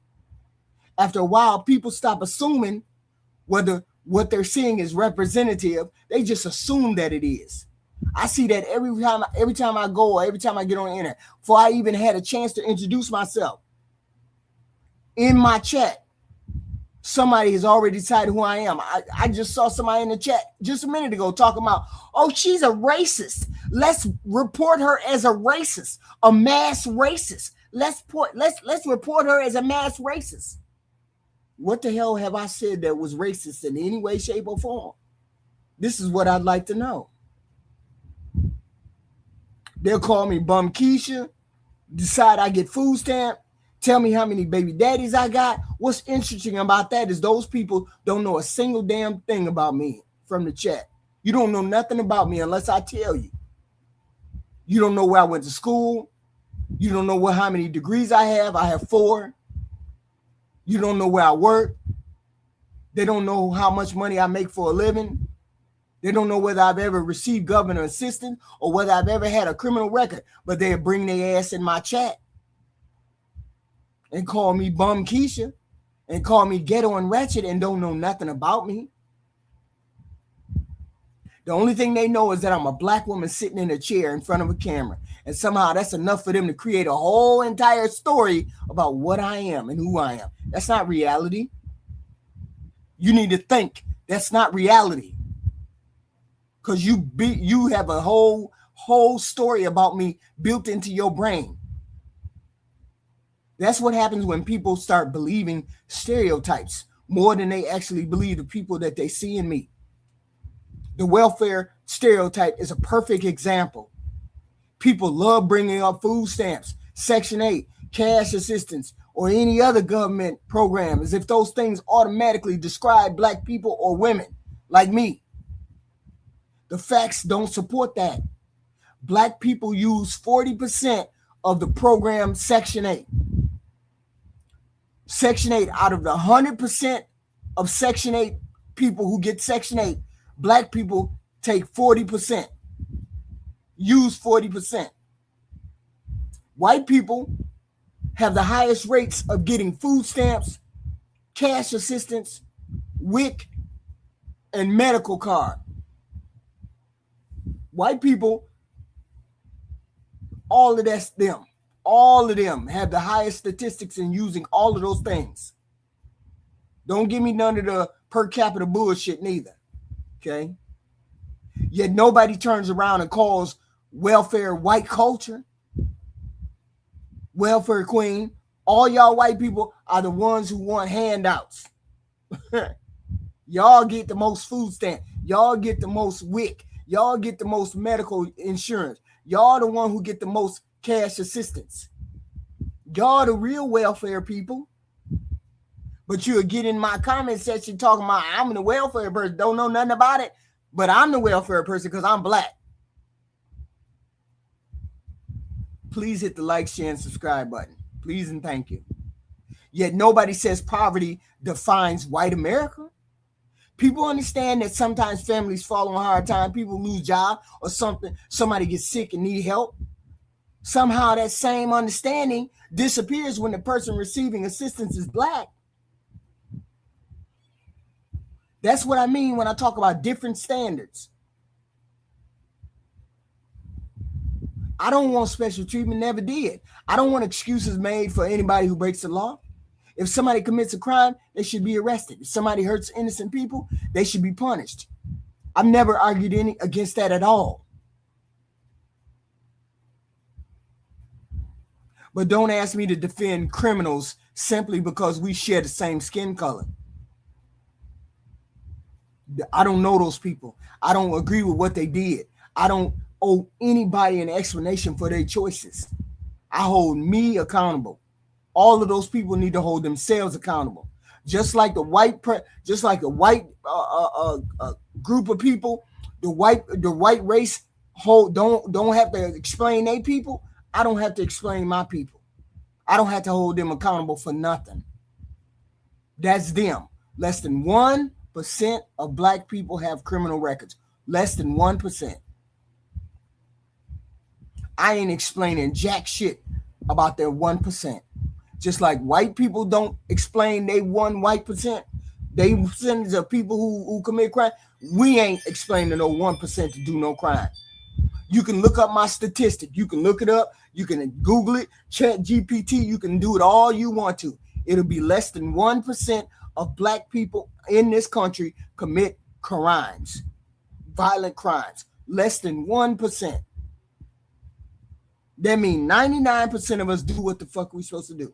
After a while, people stop assuming whether what they're seeing is representative. They just assume that it is. I see that every time I go or every time I get on the internet. Before I even had a chance to introduce myself, in my chat, somebody has already decided who I am. I just saw somebody in the chat just a minute ago talking about, oh, she's a racist. Let's report her as a racist, a mass racist. Let's report her as a mass racist. What the hell have I said that was racist in any way, shape, or form? This is what I'd like to know. They'll call me Bum Keisha, decide I get food stamp, tell me how many baby daddies I got. What's interesting about that is those people don't know a single damn thing about me from the chat. You don't know nothing about me unless I tell you. You don't know where I went to school. You don't know how many degrees I have. I have 4. You don't know where I work. They don't know how much money I make for a living. They don't know whether I've ever received government assistance or whether I've ever had a criminal record, but they'll bring their ass in my chat and call me Bum Keisha and call me ghetto and ratchet and don't know nothing about me. The only thing they know is that I'm a black woman sitting in a chair in front of a camera. And somehow that's enough for them to create a whole entire story about what I am and who I am. That's not reality. You need to think that's not reality. Because you have a whole story about me built into your brain. That's what happens when people start believing stereotypes more than they actually believe the people that they see in me. The welfare stereotype is a perfect example. People love bringing up food stamps, Section 8, cash assistance, or any other government program as if those things automatically describe black people or women like me. The facts don't support that. Black people use 40% of the program Section 8. Section 8, out of the 100% of Section 8 people who get Section 8, black people take 40%, use 40%. White people have the highest rates of getting food stamps, cash assistance, WIC, and medical card. White people, all of that's them. All of them have the highest statistics in using all of those things. Don't give me none of the per capita bullshit neither. Okay? Yet nobody turns around and calls welfare white culture. Welfare queen. All y'all white people are the ones who want handouts. Y'all get the most food stamp. Y'all get the most WIC. Y'all get the most medical insurance. Y'all the one who get the most cash assistance. Y'all the real welfare people. But you'll get in my comment section talking about I'm the welfare person. Don't know nothing about it. But I'm the welfare person because I'm black. Please hit the like, share, and subscribe button. Please and thank you. Yet nobody says poverty defines white America. People understand that sometimes families fall on hard time, people lose jobs or something, somebody gets sick and need help. Somehow that same understanding disappears when the person receiving assistance is black. That's what I mean when I talk about different standards. I don't want special treatment, never did. I don't want excuses made for anybody who breaks the law. If somebody commits a crime, they should be arrested. If somebody hurts innocent people, they should be punished. I've never argued against that at all. But don't ask me to defend criminals simply because we share the same skin color. I don't know those people. I don't agree with what they did. I don't owe anybody an explanation for their choices. I hold me accountable. All of those people need to hold themselves accountable. Just like the white group of people, the white race don't have to explain their people. I don't have to explain my people. I don't have to hold them accountable for nothing. That's them. Less than 1% of black people have criminal records. Less than 1%. I ain't explaining jack shit about their 1%. Just like white people don't explain they 1%, they percentage of people who commit crime. We ain't explaining no 1% to do no crime. You can look up my statistic. You can look it up. You can Google it, Chat GPT. You can do it all you want to. It'll be less than 1% of black people in this country commit crimes, violent crimes. Less than 1%. That means 99% of us do what the fuck we supposed to do.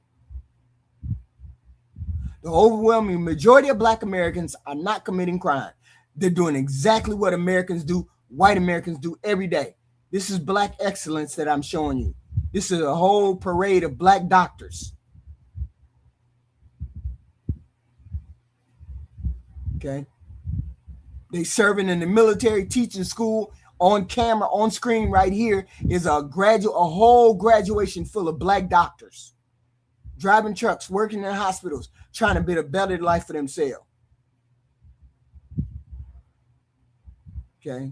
The overwhelming majority of black Americans are not committing crime. They're doing exactly what Americans do, white Americans do every day. This is black excellence that I'm showing you. This is a whole parade of black doctors. Okay. They serving in the military, teaching school, on camera, on screen right here is a whole graduation full of black doctors. Driving trucks, working in hospitals, trying to build a better life for themselves. Okay.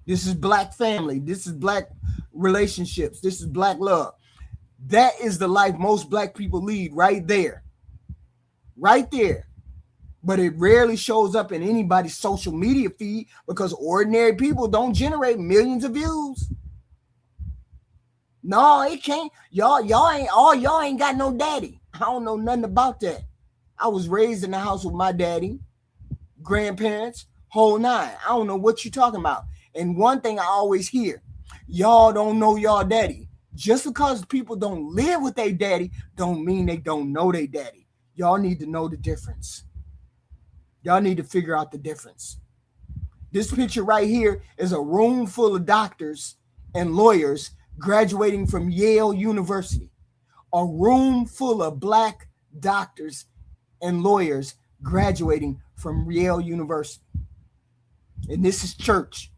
This is black family. This is black relationships. This is black love. That is the life most black people lead right there. Right there. But it rarely shows up in anybody's social media feed because ordinary people don't generate millions of views. No, it can't. Y'all ain't got no daddy. I don't know nothing about that. I was raised in the house with my daddy, grandparents, whole nine. I don't know what you're talking about. And one thing I always hear, y'all don't know y'all daddy. Just because people don't live with their daddy don't mean they don't know their daddy. Y'all need to know the difference. Y'all need to figure out the difference. This picture right here is a room full of doctors and lawyers graduating from Yale University. A room full of black doctors and lawyers graduating from Yale University. And this is church.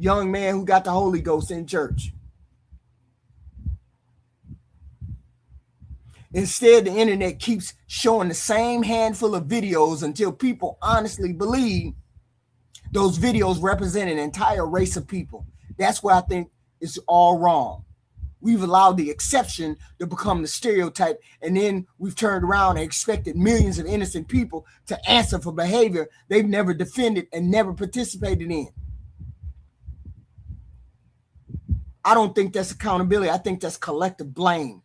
Young man who got the Holy Ghost in church. Instead, the internet keeps showing the same handful of videos until people honestly believe those videos represent an entire race of people. That's where I think it's all wrong. We've allowed the exception to become the stereotype, and then we've turned around and expected millions of innocent people to answer for behavior they've never defended and never participated in. I don't think that's accountability. I think that's collective blame.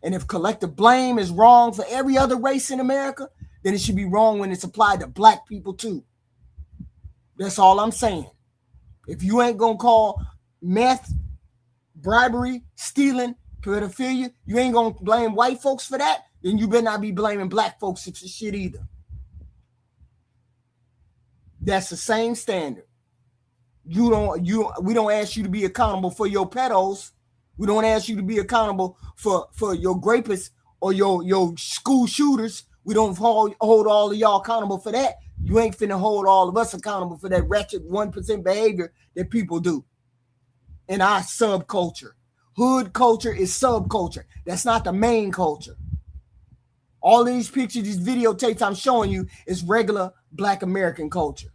And if collective blame is wrong for every other race in America, then it should be wrong when it's applied to black people too. That's all I'm saying. If you ain't going to call meth, bribery, stealing, pedophilia, you ain't going to blame white folks for that, then you better not be blaming black folks for shit either. That's the same standard. We don't ask you to be accountable for your pedos. We don't ask you to be accountable for your rapists or your school shooters. We don't hold all of y'all accountable for that. You ain't finna hold all of us accountable for that wretched 1% behavior that people do in our subculture. Hood culture is subculture. That's not the main culture. All of these pictures, these videotapes I'm showing you is regular black American culture.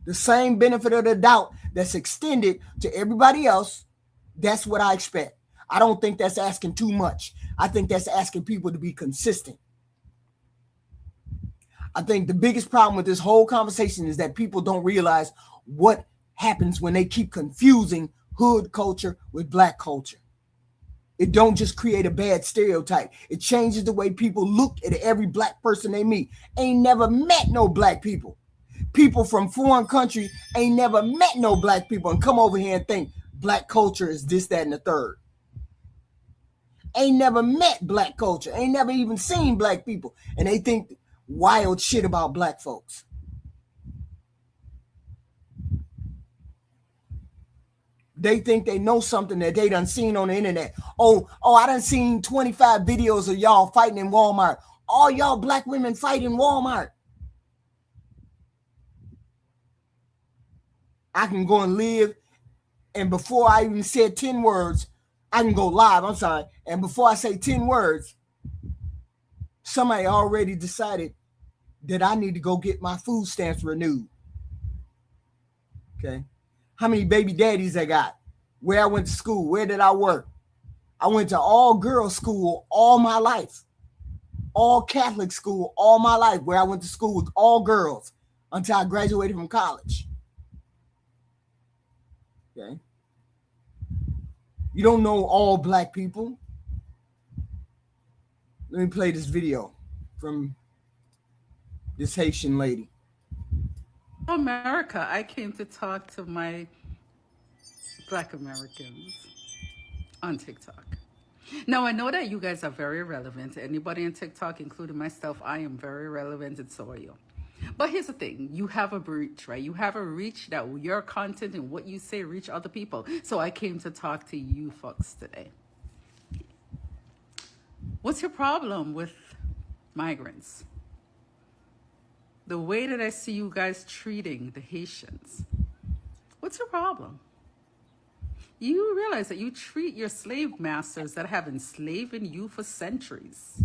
The same benefit of the doubt that's extended to everybody else, that's what I expect. I don't think that's asking too much. I think that's asking people to be consistent. I think the biggest problem with this whole conversation is that people don't realize what happens when they keep confusing hood culture with black culture. It don't just create a bad stereotype. It changes the way people look at every black person they meet. Ain't never met no black people. People from foreign country ain't never met no black people and come over here and think black culture is this, that, and the third. Ain't never met black culture. Ain't never even seen black people. And they think wild shit about black folks. They think they know something that they done seen on the internet. Oh, I done seen 25 videos of y'all fighting in Walmart. All y'all black women fight in Walmart. I can go and live, and before I even said 10 words, I can go live, I'm sorry, and before I say 10 words, somebody already decided that I need to go get my food stamps renewed. Okay. How many baby daddies I got? Where I went to school? Where did I work? I went to all girls school all my life. All Catholic school all my life, where I went to school with all girls until I graduated from college. Okay. You don't know all black people. Let me play this video from this Haitian lady. America, I came to talk to my Black Americans on TikTok. Now, I know that you guys are very relevant. Anybody on TikTok, including myself, I am very relevant, and so are you. But here's the thing. You have a reach, right? You have a reach that your content and what you say reach other people. So I came to talk to you folks today. What's your problem with migrants? The way that I see you guys treating the Haitians. What's your problem? You realize that you treat your slave masters that have enslaved you for centuries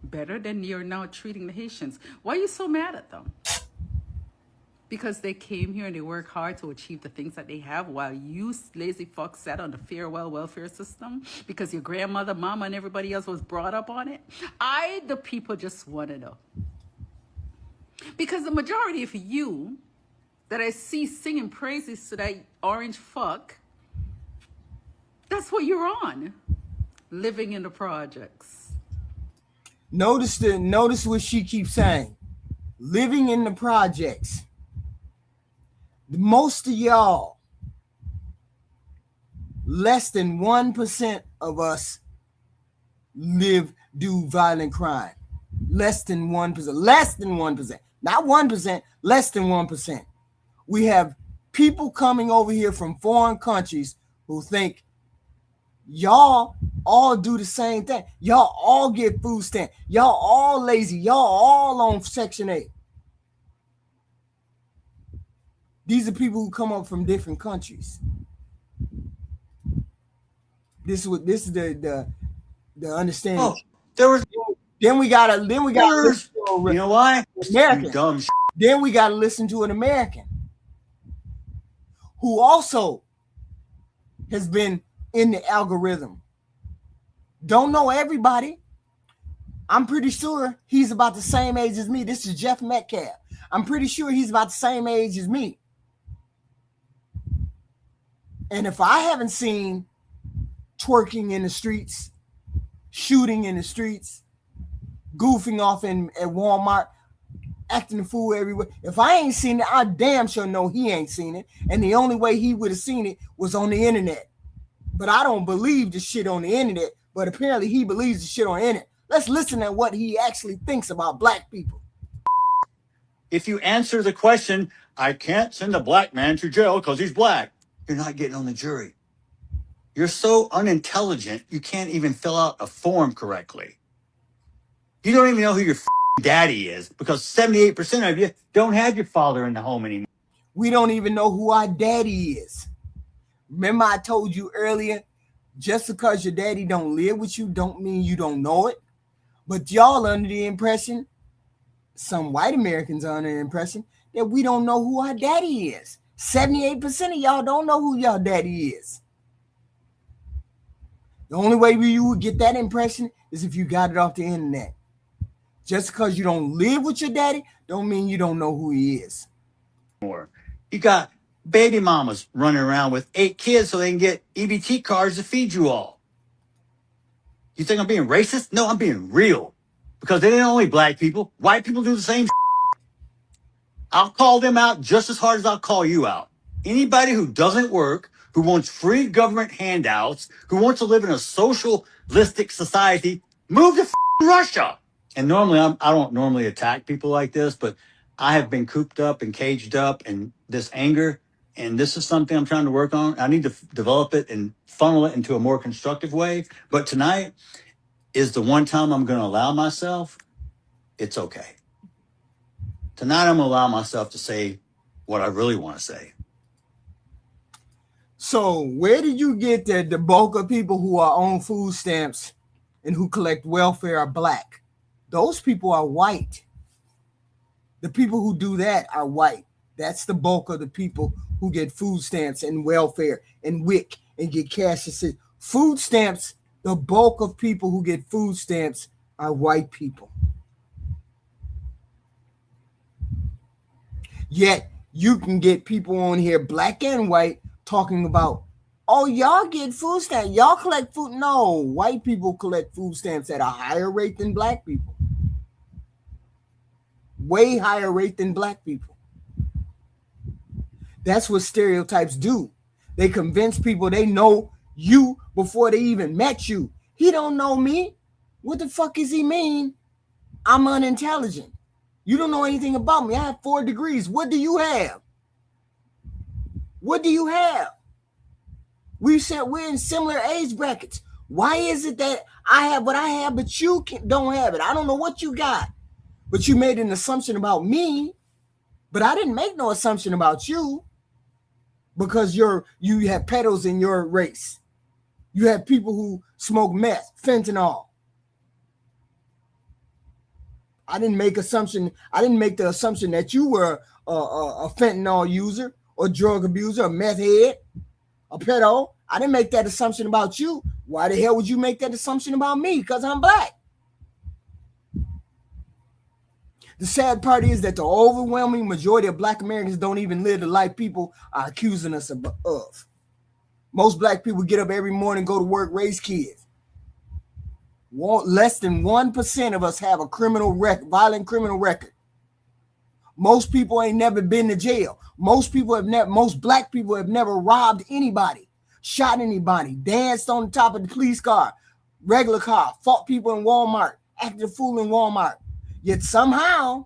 better than you're now treating the Haitians. Why are you so mad at them? Because they came here and they work hard to achieve the things that they have while you lazy fucks sat on the farewell welfare system because your grandmother, mama, and everybody else was brought up on it? The people just want to know. Because the majority of you that I see singing praises to that orange fuck, that's what you're on. Living in the projects. Notice what she keeps saying. Living in the projects. Most of y'all, less than 1% of us do violent crime. Less than 1%. Less than 1%. Not 1%, less than 1%. We have people coming over here from foreign countries who think y'all all do the same thing. Y'all all get food stamps. Y'all all lazy. Y'all all on Section 8. These are people who come up from different countries. This is the understanding. Oh, there was. Then we gotta listen to you know why? American. You dumb Then we gotta listen to an American who also has been in the algorithm. Don't know everybody. I'm pretty sure he's about the same age as me. This is Jeff Metcalf. I'm pretty sure he's about the same age as me. And if I haven't seen twerking in the streets, shooting in the streets, goofing off at Walmart, acting a fool everywhere, if I ain't seen it, I damn sure know he ain't seen it. And the only way he would have seen it was on the internet. But I don't believe the shit on the internet, but apparently he believes the shit on the internet. Let's listen to what he actually thinks about black people. If you answer the question, I can't send a black man to jail because he's black, you're not getting on the jury. You're so unintelligent, you can't even fill out a form correctly. You don't even know who your daddy is because 78% of you don't have your father in the home anymore. We don't even know who our daddy is. Remember I told you earlier, just because your daddy don't live with you don't mean you don't know it. But y'all under the impression, some white Americans are under the impression that we don't know who our daddy is. 78% of y'all don't know who your daddy is. The only way you would get that impression is if you got it off the internet. Just because you don't live with your daddy don't mean you don't know who he is. You got baby mamas running around with 8 kids so they can get EBT cards to feed you all. You think I'm being racist? No, I'm being real. Because it ain't only black people. White people do the same. I'll call them out just as hard as I'll call you out. Anybody who doesn't work, who wants free government handouts, who wants to live in a socialistic society, move to Russia. And normally, I don't normally attack people like this, but I have been cooped up and caged up and this anger. And this is something I'm trying to work on. I need to develop it and funnel it into a more constructive way. But tonight is the one time I'm going to allow myself. It's okay. Tonight, I'm going to allow myself to say what I really want to say. So where did you get that the bulk of people who are on food stamps and who collect welfare are black? Those people are white. The people who do that are white. That's the bulk of the people who get food stamps and welfare and WIC and get cash assistance. Food stamps, the bulk of people who get food stamps are white people. Yet you can get people on here, black and white, talking about, oh, y'all get food stamps. Y'all collect food. No, white people collect food stamps at a higher rate than black people. Way higher rate than black people. That's what stereotypes do. They convince people they know you before they even met you. He don't know me. What the fuck does he mean? I'm unintelligent. You don't know anything about me. I have 4 degrees. What do you have? What do you have? We said we're in similar age brackets. Why is it that I have what I have, but you don't have it? I don't know what you got, but you made an assumption about me, but I didn't make no assumption about you because you have pedos in your race. You have people who smoke meth, fentanyl. I didn't make the assumption that you were a fentanyl user or drug abuser, a meth head, a pedo. I didn't make that assumption about you. Why the hell would you make that assumption about me? Because I'm black. The sad part is that the overwhelming majority of black Americans don't even live the life people are accusing us of. Most black people get up every morning, go to work, raise kids. Less than 1% of us have a violent criminal record. Most people ain't never been to jail. Most black people have never robbed anybody, shot anybody, danced on the top of the police car, regular car, fought people in Walmart, acted a fool in Walmart. Yet somehow,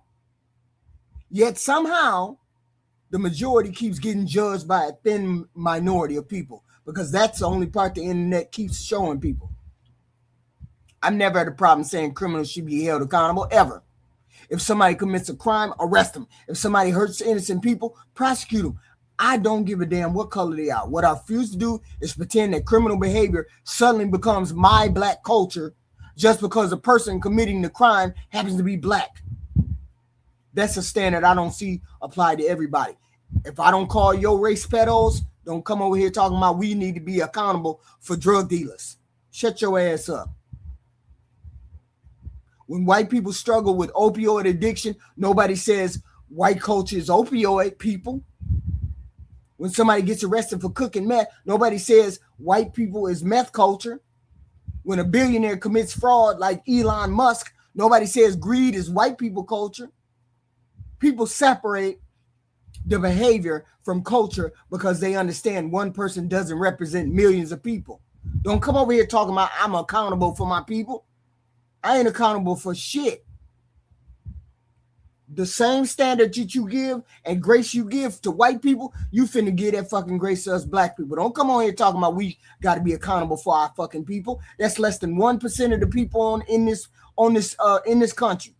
the majority keeps getting judged by a thin minority of people because that's the only part the internet keeps showing people. I've never had a problem saying criminals should be held accountable, ever. If somebody commits a crime, arrest them. If somebody hurts innocent people, prosecute them. I don't give a damn what color they are. What I refuse to do is pretend that criminal behavior suddenly becomes my black culture just because the person committing the crime happens to be black. That's a standard I don't see applied to everybody. If I don't call your race pedos, don't come over here talking about we need to be accountable for drug dealers. Shut your ass up. When white people struggle with opioid addiction, nobody says white culture is opioid people. When somebody gets arrested for cooking meth, nobody says white people is meth culture. When a billionaire commits fraud like Elon Musk, nobody says greed is white people culture. People separate the behavior from culture because they understand one person doesn't represent millions of people. Don't come over here talking about I'm accountable for my people. I ain't accountable for shit. The same standard that you give and grace you give to white people, you finna give that fucking grace to us black people. Don't come on here talking about we got to be accountable for our fucking people. That's less than 1% of the people in this country.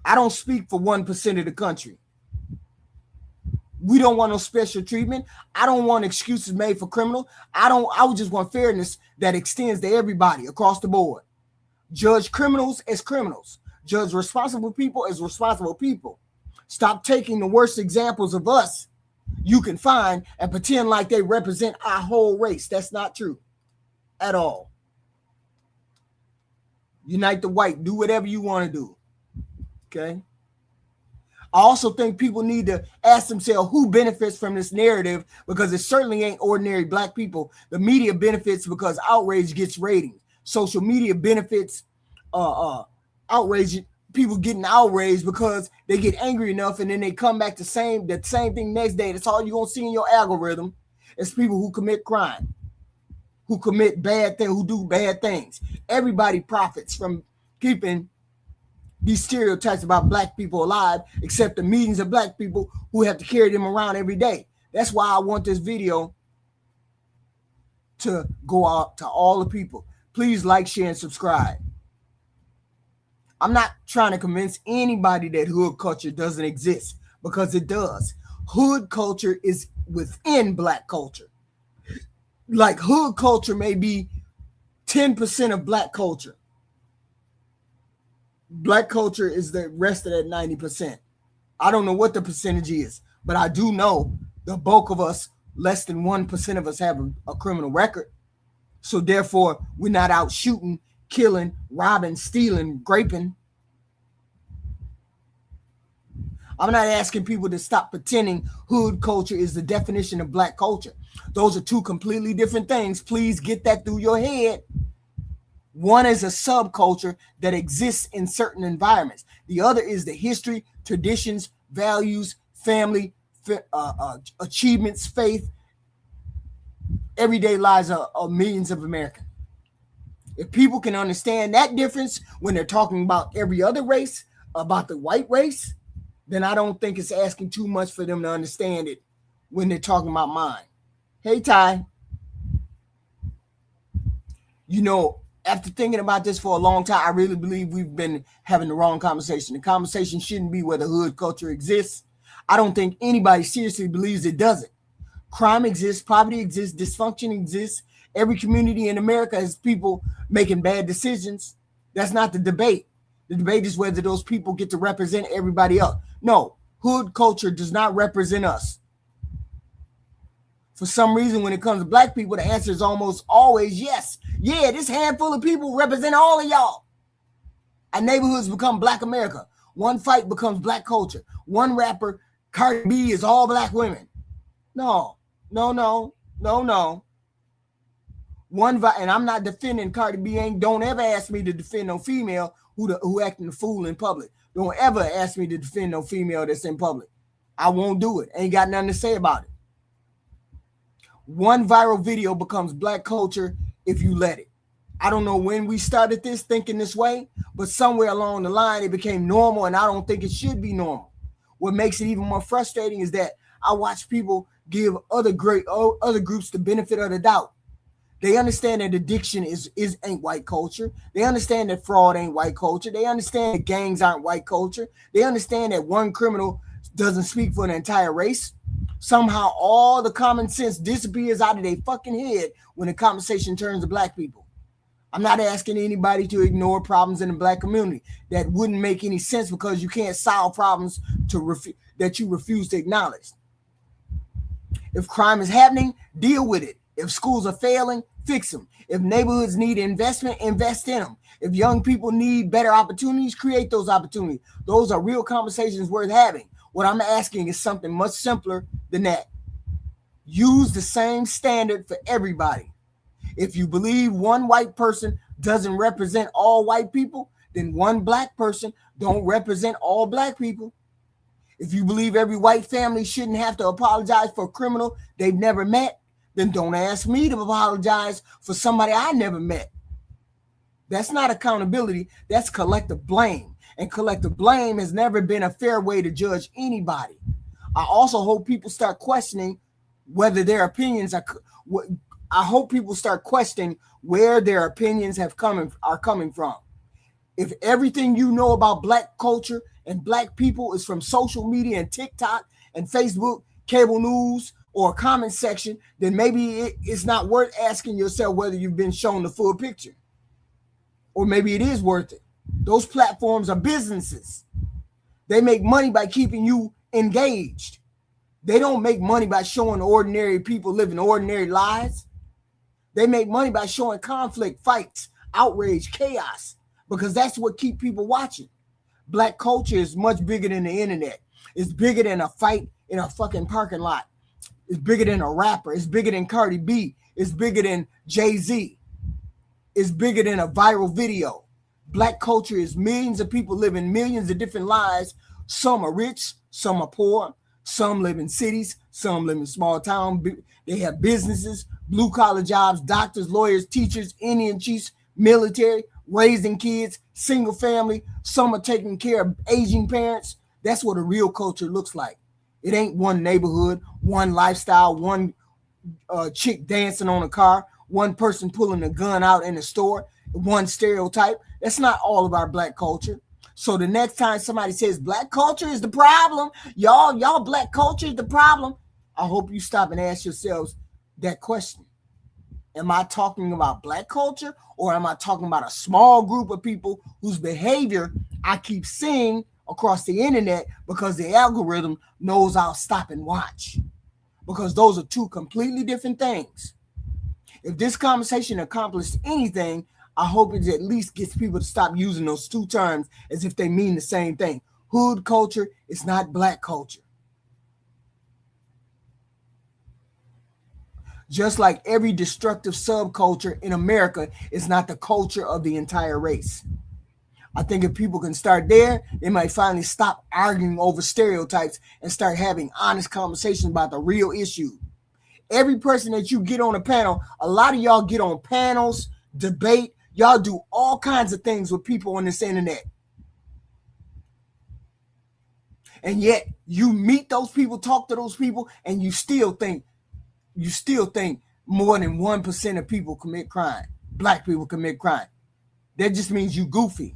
I don't speak for 1% of the country. We don't want no special treatment. I don't want excuses made for criminal. I would just want fairness that extends to everybody across the board. Judge criminals as criminals. Judge responsible people as responsible people. Stop taking the worst examples of us you can find and pretend like they represent our whole race. That's not true at all. Unite the white. Do whatever you want to do. Okay? I also think people need to ask themselves who benefits from this narrative, because it certainly ain't ordinary black people. The media benefits because outrage gets ratings. Social media benefits outrage, people getting outraged because they get angry enough and then they come back the same thing next day. That's all you're going to see in your algorithm. It's people who commit crime, who commit bad things, who do bad things. Everybody profits from keeping these stereotypes about black people alive, except the millions of black people who have to carry them around every day. That's why I want this video to go out to all the people. Please like, share, and subscribe. I'm not trying to convince anybody that hood culture doesn't exist, because it does. Hood culture is within black culture. Like hood culture may be 10% of black culture. Black culture is the rest of that 90%. I don't know what the percentage is, but I do know the bulk of us, less than 1% of us, have a criminal record. So therefore, we're not out shooting, killing, robbing, stealing, raping. I'm not asking people to stop pretending hood culture is the definition of black culture. Those are two completely different things. Please get that through your head. One is a subculture that exists in certain environments. The other is the history, traditions, values, family, achievements, faith, everyday lives of millions of Americans. If people can understand that difference when they're talking about every other race, about the white race, then I don't think it's asking too much for them to understand it when they're talking about mine. Hey, Ty. You know, after thinking about this for a long time, I really believe we've been having the wrong conversation. The conversation shouldn't be whether hood culture exists. I don't think anybody seriously believes it doesn't. Crime exists, poverty exists, dysfunction exists. Every community in America has people making bad decisions. That's not the debate. The debate is whether those people get to represent everybody else. No, hood culture does not represent us. For some reason, when it comes to black people, the answer is almost always yes. Yeah, this handful of people represent all of y'all. And neighborhoods become black America. One fight becomes black culture. One rapper, Cardi B, is all black women. No. And I'm not defending Cardi B. Don't ever ask me to defend no female who acting a fool in public. Don't ever ask me to defend no female that's in public. I won't do it. Ain't got nothing to say about it. One viral video becomes black culture if you let it. I don't know when we started this thinking this way, but somewhere along the line it became normal, and I don't think it should be normal. What makes it even more frustrating is that I watch people give other groups the benefit of the doubt. They understand that addiction ain't white culture. They understand that fraud ain't white culture. They understand that gangs aren't white culture. They understand that one criminal doesn't speak for an entire race. Somehow all the common sense disappears out of their fucking head when the conversation turns to black people. I'm not asking anybody to ignore problems in the black community. That wouldn't make any sense because you can't solve problems that you refuse to acknowledge. If crime is happening, deal with it. If schools are failing, fix them. If neighborhoods need investment, invest in them. If young people need better opportunities, create those opportunities. Those are real conversations worth having. What I'm asking is something much simpler than that. Use the same standard for everybody. If you believe one white person doesn't represent all white people, then one black person don't represent all black people. If you believe every white family shouldn't have to apologize for a criminal they've never met, then don't ask me to apologize for somebody I never met. That's not accountability. That's collective blame. And collective blame has never been a fair way to judge anybody. I also hope people start questioning whether their opinions are. I hope people start questioning where their opinions are coming from. If everything you know about black culture and black people is from social media and TikTok and Facebook, cable news, or a comment section, then maybe it's not worth asking yourself whether you've been shown the full picture. Or maybe it is worth it. Those platforms are businesses. They make money by keeping you engaged. They don't make money by showing ordinary people living ordinary lives. They make money by showing conflict, fights, outrage, chaos, because that's what keeps people watching. Black culture is much bigger than the internet. It's bigger than a fight in a fucking parking lot. It's bigger than a rapper. It's bigger than Cardi B. It's bigger than Jay-Z. It's bigger than a viral video. Black culture is millions of people living millions of different lives. Some are rich, some are poor, some live in cities, some live in small towns. They have businesses, blue collar jobs, doctors, lawyers, teachers, Indian chiefs, military, raising kids, single family. Some are taking care of aging parents. That's what a real culture looks like. It ain't one neighborhood, one lifestyle, one chick dancing on a car, one person pulling a gun out in the store, one stereotype. That's not all of our black culture. So the next time somebody says black culture is the problem, y'all black culture is the problem, I hope you stop and ask yourselves that question. Am I talking about black culture, or am I talking about a small group of people whose behavior I keep seeing across the internet because the algorithm knows I'll stop and watch? Because those are two completely different things. If this conversation accomplished anything, I hope it at least gets people to stop using those two terms as if they mean the same thing. hood culture is not black culture. Just like every destructive subculture in America is not the culture of the entire race. I think if people can start there, they might finally stop arguing over stereotypes and start having honest conversations about the real issue. Every person that you get on a panel, a lot of y'all get on panels, debate, y'all do all kinds of things with people on this internet. And yet you meet those people, talk to those people, and you still think more than 1% of people commit crime. Black people commit crime. That just means you goofy.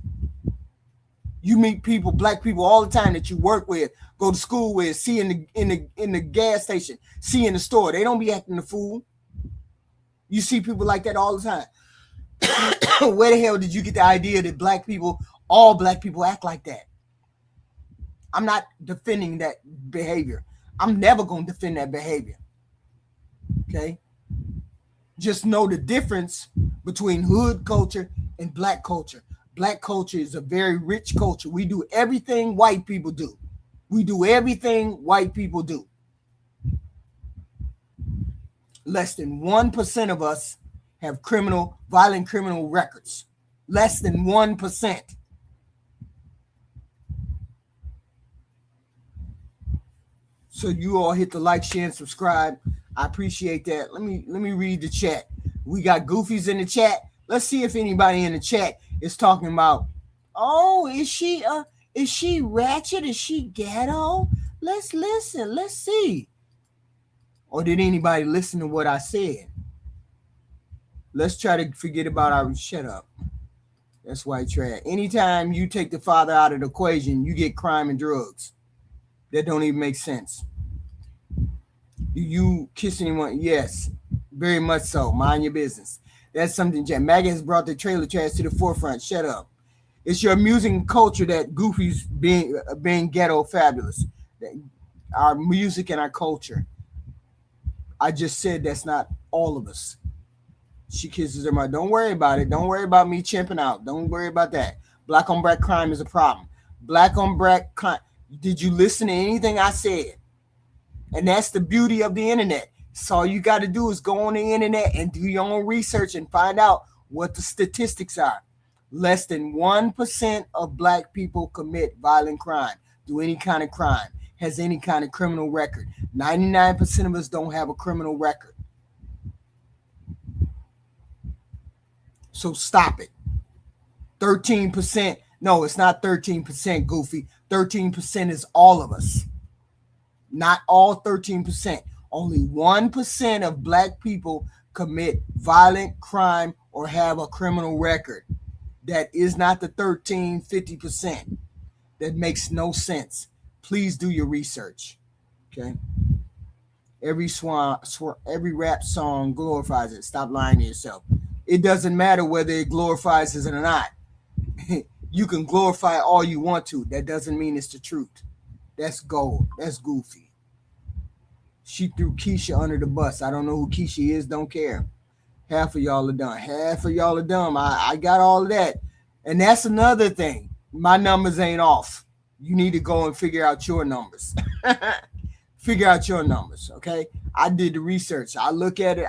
You meet people, black people, all the time that you work with, go to school with, see in the gas station, see in the store. They don't be acting the fool. You see people like that all the time. Where the hell did you get the idea that all black people act like that? I'm not defending that behavior. I'm never going to defend that behavior. Okay? Just know the difference between hood culture and black culture. Black culture is a very rich culture. We do everything white people do. We do everything white people do. Less than 1% of us have violent criminal records. Less than 1%. So you all hit the like, share, and subscribe. I appreciate that. Let me read the chat. We got goofies in the chat. Let's see if anybody in the chat is talking about, oh, is she ratchet? Is she ghetto? Let's listen. Let's see. Or did anybody listen to what I said? Let's try to forget about our shut up. That's white trash. Anytime you take the father out of the equation, you get crime and drugs. That don't even make sense. Do you kiss anyone? Yes, very much so. Mind your business. That's something Jack Maggie has brought the trailer trash to the forefront. Shut up. It's your music and culture that goofies being ghetto fabulous. Our music and our culture. I just said that's not all of us. She kisses her mouth. Don't worry about it. Don't worry about me chimping out. Don't worry about that. Black on black crime is a problem. Black on black crime. Did you listen to anything I said? And that's the beauty of the internet. So all you got to do is go on the internet and do your own research and find out what the statistics are. Less than 1% of black people commit violent crime, do any kind of crime, has any kind of criminal record. 99% of us don't have a criminal record. So stop it. 13%. No, it's not 13%, goofy. 13% is all of us. Not all 13%. Only 1% of black people commit violent crime or have a criminal record. That is not the 50%. That makes no sense. Please do your research. Okay. Every rap song glorifies it. Stop lying to yourself. It doesn't matter whether it glorifies it or not. You can glorify all you want to. That doesn't mean it's the truth. That's gold. That's goofy. She threw Keisha under the bus. I don't know who Keisha is. Don't care. Half of y'all are dumb. Half of y'all are dumb. I got all of that. And that's another thing. My numbers ain't off. You need to go and figure out your numbers. Figure out your numbers, okay? I did the research. I look at it,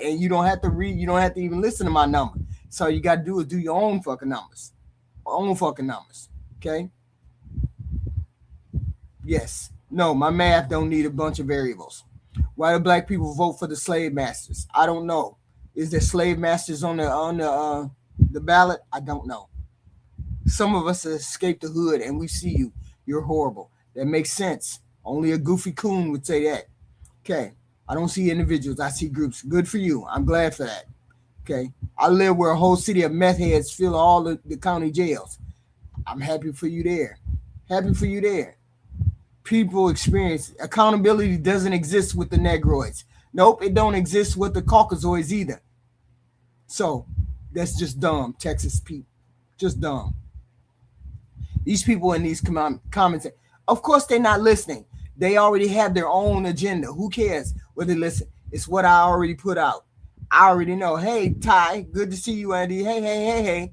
and you don't have to read. You don't have to even listen to my number. So all you got to do is do your own fucking numbers. Okay? Yes. No, my math don't need a bunch of variables. Why do black people vote for the slave masters? I don't know. Is there slave masters on the ballot? I don't know. Some of us escaped the hood and we see you. You're horrible. That makes sense. Only a goofy coon would say that. Okay. I don't see individuals. I see groups. Good for you. I'm glad for that. Okay. I live where a whole city of meth heads fill all the county jails. I'm happy for you there. Happy for you there. People experience accountability doesn't exist with the Negroids. Nope, it don't exist with the Caucasoids either. So that's just dumb, Texas people. Just dumb. These people in these comments, of course they're not listening. They already have their own agenda. Who cares whether they listen? It's what I already put out. I already know. Hey, Ty, good to see you, Andy. Hey.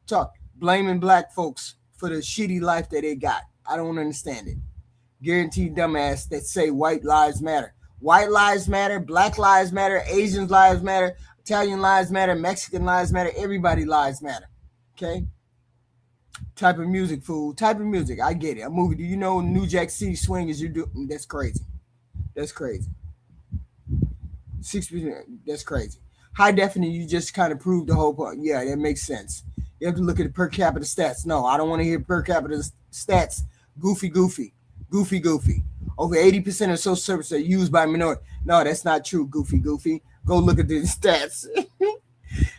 Talk. Blaming black folks for the shitty life that they got. I don't understand it. Guaranteed dumbass that say white lives matter. White lives matter, black lives matter, Asians lives matter, Italian lives matter, Mexican lives matter, everybody lives matter. Okay? Type of music, fool. Type of music. I get it. A movie. Do you know New Jack City Swing is you do? That's crazy. That's crazy. 6%. That's crazy. High definitely, you just kind of proved the whole point. Yeah, that makes sense. You have to look at the per capita stats. No, I don't want to hear per capita stats. Goofy. Over 80% of social services are used by minorities. No, that's not true. Goofy. Go look at the stats.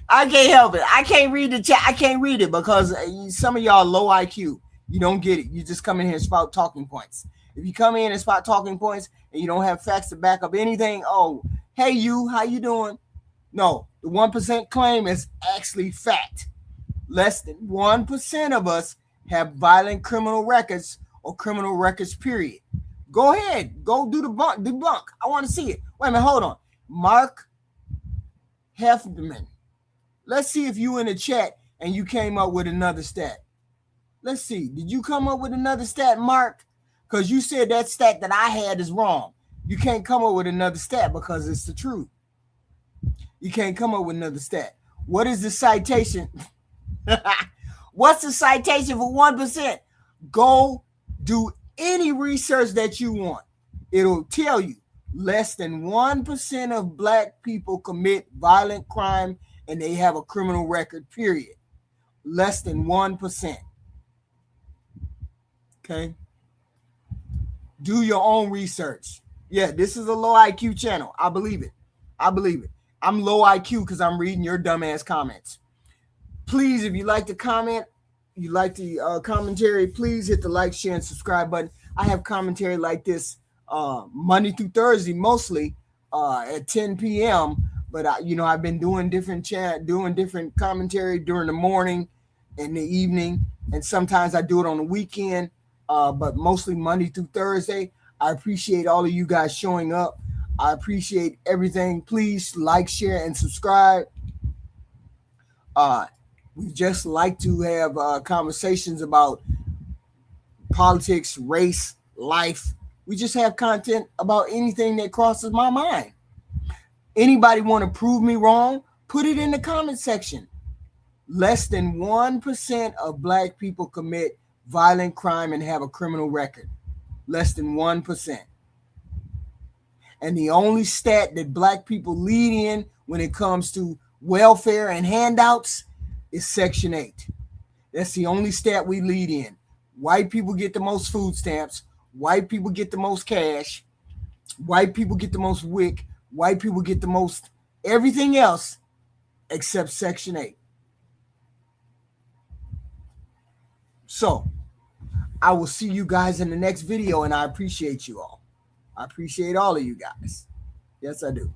I can't help it. I can't read the chat. I can't read it because some of y'all low IQ. You don't get it. You just come in here and spout talking points. If you come in and spout talking points and you don't have facts to back up anything, oh, hey you, how you doing? No, the 1% claim is actually fact. Less than 1% of us have violent criminal records or criminal records, period. Go ahead. Go do the debunk. I want to see it. Wait a minute. Hold on. Mark Hefferman. Let's see if you in the chat and you came up with another stat. Let's see. Did you come up with another stat, Mark? Because you said that stat that I had is wrong. You can't come up with another stat because it's the truth. You can't come up with another stat. What is the citation? What's the citation for 1%? Go do any research that you want. It'll tell you less than 1% of black people commit violent crime and they have a criminal record, period. Less than 1%. Okay? Do your own research. Yeah, this is a low IQ channel. I believe it. I'm low IQ because I'm reading your dumbass comments. Please, if you like to comment, you like the commentary, please hit the like, share, and subscribe button. I have commentary like this Monday through Thursday, mostly at 10 p.m. But I've been doing different commentary during the morning and the evening, and sometimes I do it on the weekend. But mostly Monday through Thursday. I appreciate all of you guys showing up. I appreciate everything. Please like, share, and subscribe. We just like to have conversations about politics, race, life. We just have content about anything that crosses my mind. Anybody want to prove me wrong? Put it in the comment section. Less than 1% of black people commit violent crime and have a criminal record. Less than 1%. And the only stat that black people lead in when it comes to welfare and handouts is Section 8. That's the only stat we lead in. White people get the most food stamps. White people get the most cash. White people get the most WIC. White people get the most everything else except Section 8. So, I will see you guys in the next video, and I appreciate you all. I appreciate all of you guys. Yes, I do.